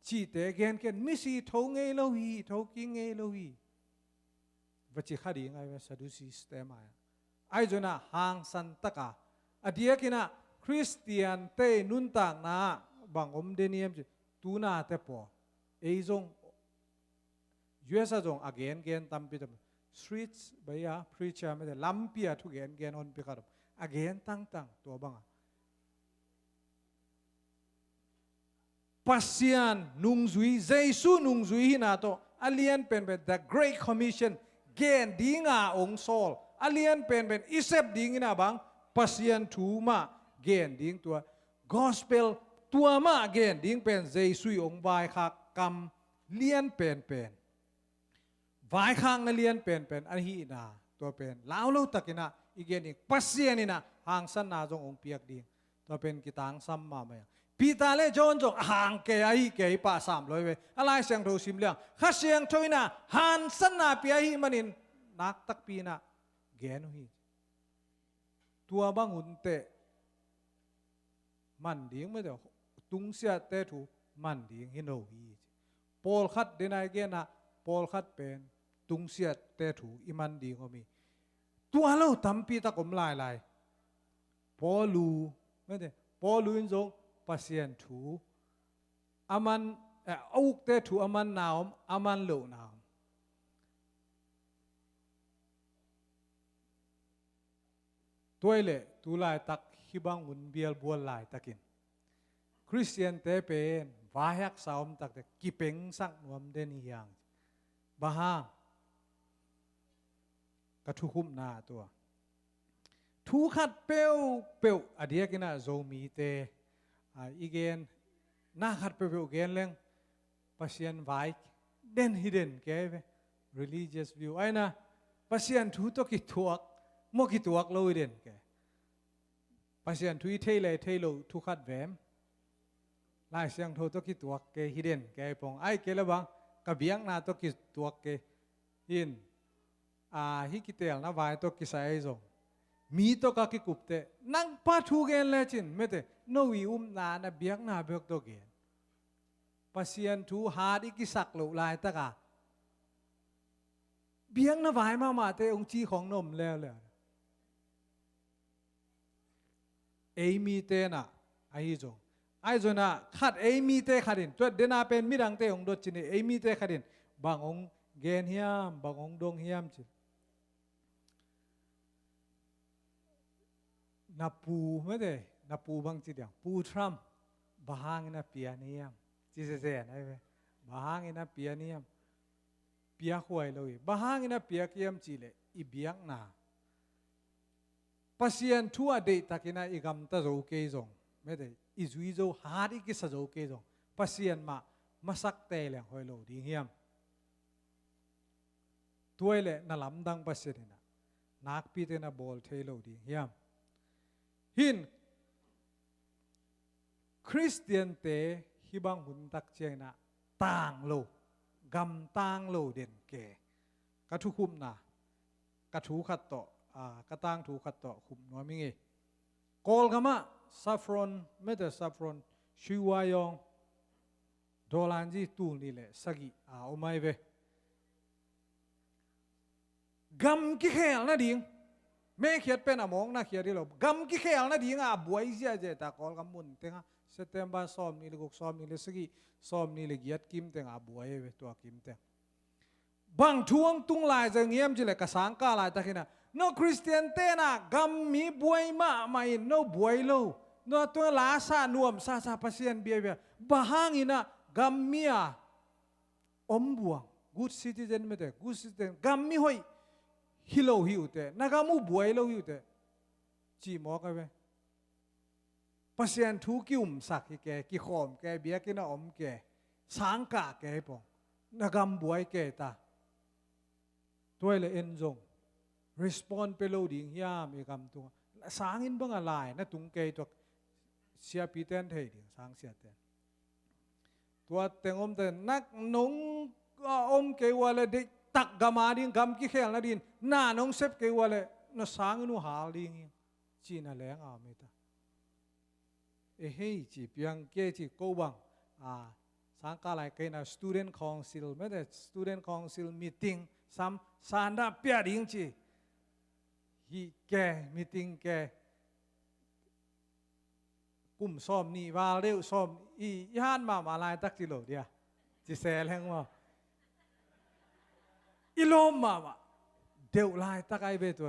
จีเตเกนเกนมิสีโทเงโลฮีโทกิงเงโลฮีวัชิขาดีไงเวสดุสีสเตมาไอจนะหางสันตะกาอดียกินะคริสเตียนเตนุนต่างนาบางอมเดนิยมจีตูนาเตปอเอจงยูเอสจงอเกนเกนตัมปิตมสตรีทไปพรีชาไม่ได้ลัมปียทุกเกนเกนอนพิการอเกนตั้งตัวบังปัสยานนุงซุยเจสุนุงซุยฮินาโตอเลียนเป็น the great commission เกนดิ้งองโซลอเลียนเป็นอิเซปดิ้งนะบังปัสยานทูมาเกนดิ้งตัว gospel ตัวมาเกนดิ้งเป็นเจสุยองวายคักกำเลียนเป็นวายคังนเลียนเป็นอันฮีนาตัวเป็นลาวลูตักินะอีเกนดิ้งปัสยานี่นะห่างสันนาจงองเปียกดิ้งตัวเป็นกิตังซัมมาไหมปีตาเล่จนจงห่างเกยเกยป่า300เวอะไรเสียงโทสิมเลียงข้าเสียงโทยนะหันสันนาเปียหิมันินนักตักปีนะเกนหุยตัวบังหุนเตมันดิ้งไม่ได้ตุงเสียเตถูมันดิ้งฮิโนฮีปอลคัดเดนายเกนะปอลคัดเป็นตุงเสียเตถูอิมันดิ้งก็มี ตัวเราทำปีตะกมลายพอรู้ไม่ได้พอรู้อินทรงปัสยันถูอามันเอาแต่ถูอามันหนาวอามันเหลวหนาวตัวเล่ตัวลายตักฮิบังมุนเบียลบัวลายตักินคริสเตียนเตเป็นวายักสาวมตักแต่กิเป็งสักนวมเดนิยังบ้ากระทุคุมหน้าตัวทูขัดเปียวอดียกินะโจมีเตอีเกนหน้าขัดเปียวเกนเล้งปัสยันไว้เด่นฮิดเด่นแกเว religious view ไอ้นะปัสยันทูตกิทวกมกิทวกเราเด่นแกปัสยันทูเทเลทูขัดแหวมลายเสียงโทตกิทวกแกฮิดเด่นแกปองไอ้แกละบังกระเบียงหน้าตกิทวกแกยินฮิกิเตลนะวายตกิสายจงมีตัวก็กิกุบเตนั่งป้าทูเกนเลยจินไม่เตโนวินานะเบียกนาเบียกตัวเกนปัสยันทูหาดิกิสักหลุลายตะกาเบียกนะวายมาเตองจีของนมแล้วเลยเอมีเตนะไอจงนะขัดเอมีเตขัดินตัวเดนาเป็นมิดังเตองดจินเอมีเตขัดินบางองเกนเฮียมบางองดงเฮียมจินับปูไม่ได้นับปูบางทีเดียวปูทรัมบางนะเปียเนียมจีเซ่ๆนะเว้ยบางนะเปียเนียมเปียหวยเลยบางนะเปียเกียมจีเลยอีเบียกนาปัสยันทัวเดตะกินะอีกำตะโจเกยงไม่ได้อีจุยโจหาดิกิสโจเกยงปัสยันมาสักเตะเลยหวยโลดีเฮียมตัวเลยน่าลำดังปัสยันนะนักปีเตนะบอลเทโลดีเฮียมหินคริสเตียนเตฮิบังหุนตักเจนะต่างโลกำต่างโลเด่นเกกระทุคุมนะกระถูขัดต่อกระต่างถูขัดต่อคุมน้อยมิงกอลกามะซัฟรอนไม่แต่ซัฟรอนชิวายองโดลันจีตูนี่แหละสกิโอไม่เวกำกิเขลนะดิ่งแม่เขียนเป็นมองนะเขียนดีหรอกำกิเขลนะดิ่งบวยเสียเจตากอลกำมุนเต็งเซตเทมบาซ้อมนี่เลยกุกซ้อมนี่เลยสกิซ้อมนี่เลยเกียรติกิมเต็งบวยเวตัวกิมเต็งบางช่วงตุงลายจะเงียบจิเลยกระสังกาลายตะกินะโนคริสเตียนเตนะกำมีบวยมาไม่โนบวยโลโนตัวลาซานวมซาปัสยันเบียบะฮังอินะกำมีอมบวง good citizen ไม่ได้ good citizen กำมีหอยฮิโลหิวเตนักมูบวยโลหิวเตจีมอกไปปัสยันทุกิมสักแกกิขอมแกเบียกินะอมแกสังกะแกปองนักบวยแกตาตัวเลยเอ็นจง respond ไปโลดิ่งยามอีกคำตัวสางอินบังอะไรนะตุงเกยตัวเสียปีเตนเทดิ่งสางเสียเตนตัวเต็งอมเตนนักนงอมเกยวเลยดิตักกามาดิ่งกำกิเขลนะดิ่งหน้านงเซฟเกยวเลยนสางอินุหาดิ่งจีน่าแรงไม่ตาเฮ้ยจีเพียงเกจีโกบังสังกัดอะไรกันนะ student council ไม่ได้ student council meeting ซ้ำสันดาเปียดิ่งจีฮีแกมีติงแกกุ่มซ้อมนี่ว่าเร็วซ้อมอีย่านมาลายตักจิโลเดียจิเซลแหงว่าอีโลมมาเดี๋ยวลายตักไอเบตั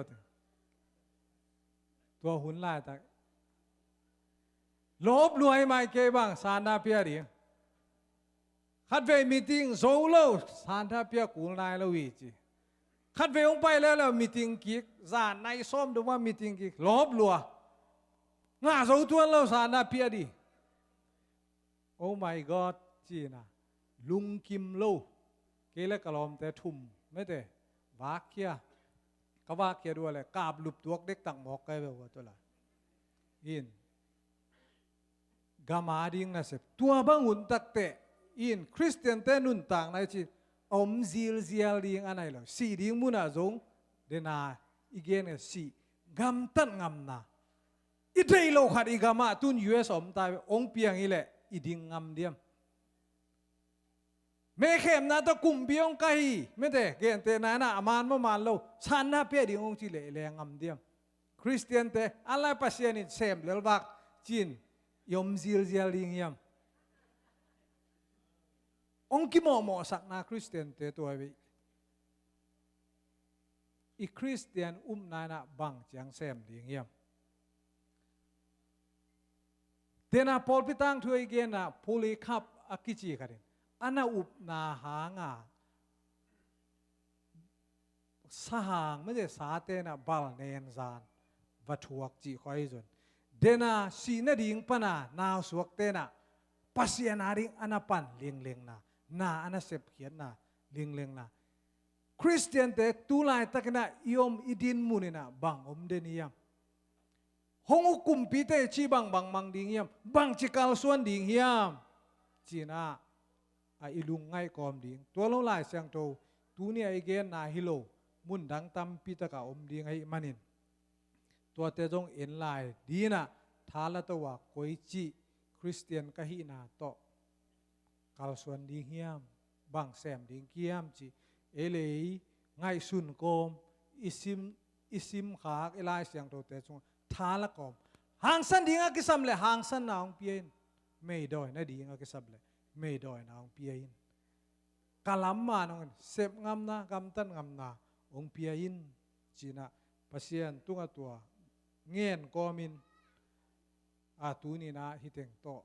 วหุ่นลายตักลบรวยไม่เก็บังสานดาเปียดิขัดเวมีติงโซโลสานดาเปียกูลายละวิจิขัดเวงไปแล้วมีติงกิกจานในส้มดูว่ามีติงกิกลบลัวง่าโซตัวเราสานดาเปียดิโอ้ my god จีน่ะลุงกิมโลเกลกะลอมแต่ทุ่มไม่แต่วาเคียก็วาเคียด้วยเลยกาบลุบตัวเด็กต่างหมอกไกแบบว่าตัวละอินกามาดิ้งนะเสพตัวบังหุ่นตักเตอินคริสเตียนเตนุนต่างในจีอมซิลดิ้งอะไรหรอสีดิ้งมุนาจงเดนาอีเกนสีกำตันงำนาอีเดย์โลขัดอีกามาตุนยูเอสอมตายองเปียงอีเละอีดิ้งงำเดียม mẹ khem na ta kum biong kai mẹ thế gen te na na aman mo man lo san na pe ding ong chi le le ngam diam Christian te alai pasien in sem lel bak chin yom zil zil ling yam ong ki mo sak na Christian te to ai i Christian na na bang chiang sem ling yam tena Paul pitang thu again na poli khap akichi kharin ana up na hanga sahang me de sa te na bal nen zan wathuak chi khoi zon dena si na ding pana naw suak te na pasian haring ana pan ling na ana sep khian na ling na Christian te tu lai takna iom idin munina bang deniam hong kumpi te chi bang mang ding yam bang chikal suan ding hiam china a ilung ngai kom ding to lo lai sang to tu ni ai gen na hilo mun dang tam pi ta ka ding ai manin to te jong en lai dina thala to wa koi chi Christian ka hi na to kal suan ding hiam bang sem ding kiam chi ele ngai sun kom isim khak elai sang to te chung thala kom hang san ding a kisam le hang san naung pien mei doi na ding a kisam le mei doi naung pien kalam ma nong sep ngam na gam tan ngam na ong pien china pasien tunga tua ngien komin a tu ni na hiteng to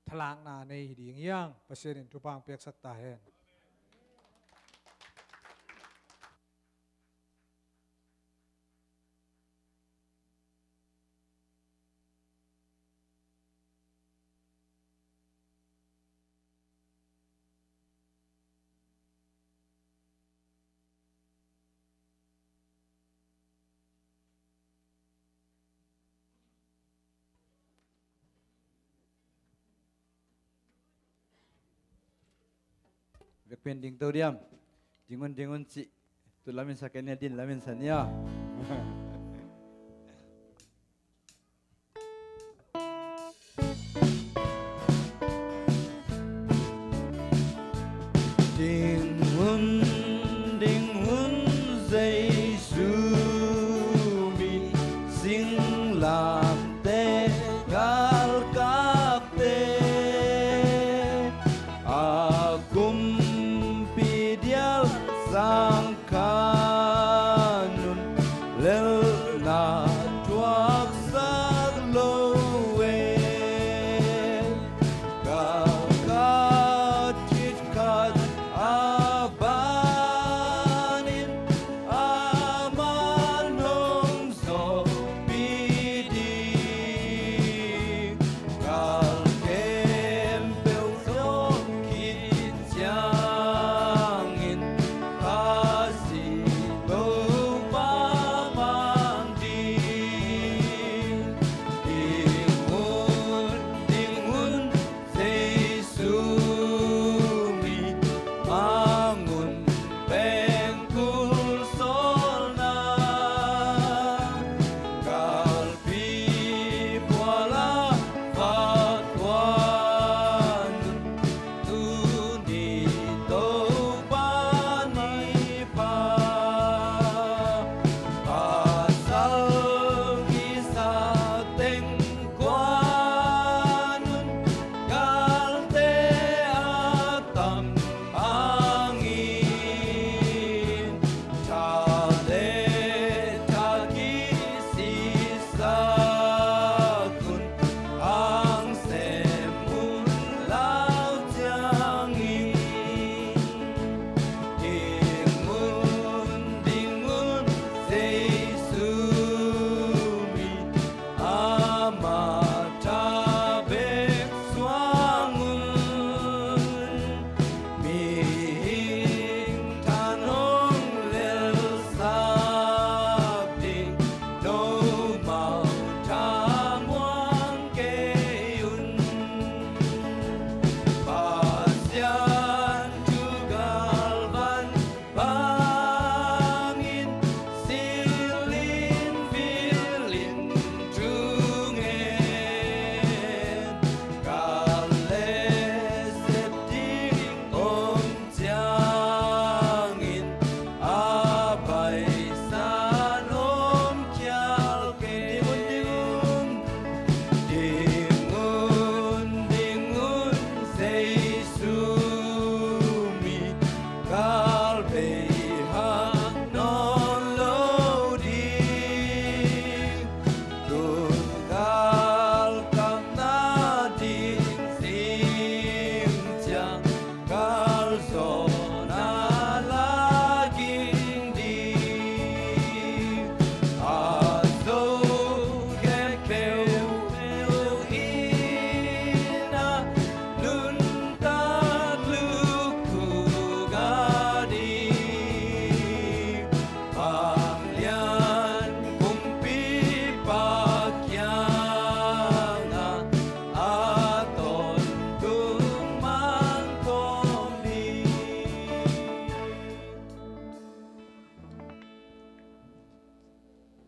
thalang na nei ding yang pasien in tupang pek sak ta hen việc quyền đình tàu điềm jingun chị tụi lamin sakenya din lamin sanya đình hun dây su mi sing làm te gal kap te akum sang kanun lel na tuak sak lowe ka tit kat abanin amanong so pidi kal kempel so kit siangin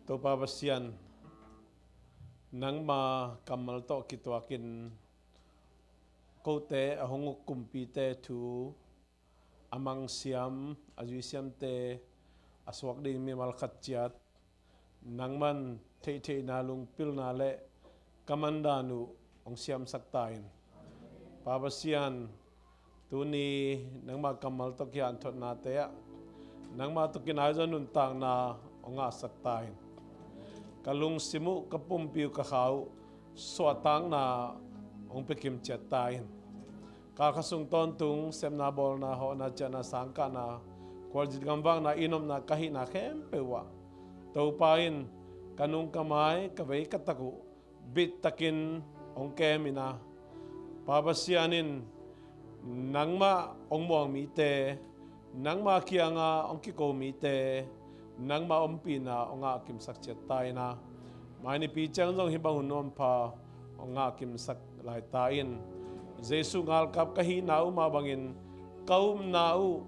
to pa pasian nang ma kamal to kitwakin kote ahong kumpite tu amang siam azui siam te aswak ding mi mal khatchat nang man thei na lung pil na le kamandanu ong siam saktain pa pasian tu ni nang ma kamal to kian thot na te nang ma to kinai zanun tang na onga saktain kalung simu kapum piu ka khau swatang na ong pekim chatain ka khasung ton tung semna bol na ho na chana sangka na kwaljit gambang na inom na kahi na khem pewa to pain kanung kamai kavei kataku bit takin ong kemina pabasianin nangma ong muang mi te nangma kianga ong kiko mi te nang ma ompina onga kim sak chet tai na mai ni pi chang jong hi bang hunom pha onga kim sak lai tain jesu ngal kap ka hi nau ma bangin kaum nau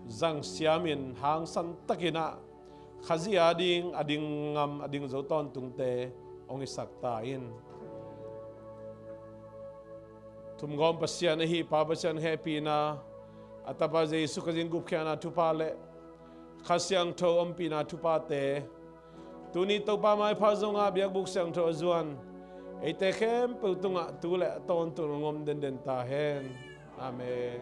zang siamin hang san takina khazi ading ngam ading zo ton tungte ong isak tain tum gom pasian hi pa pasian happy na atapa jesu ka jing gup khana tu pa le khasyang tho ompina thupate tuni to pa mai pha zonga biak buk sang tho zuan eite khem pu tunga tu le ton tu ngom den ta hen amen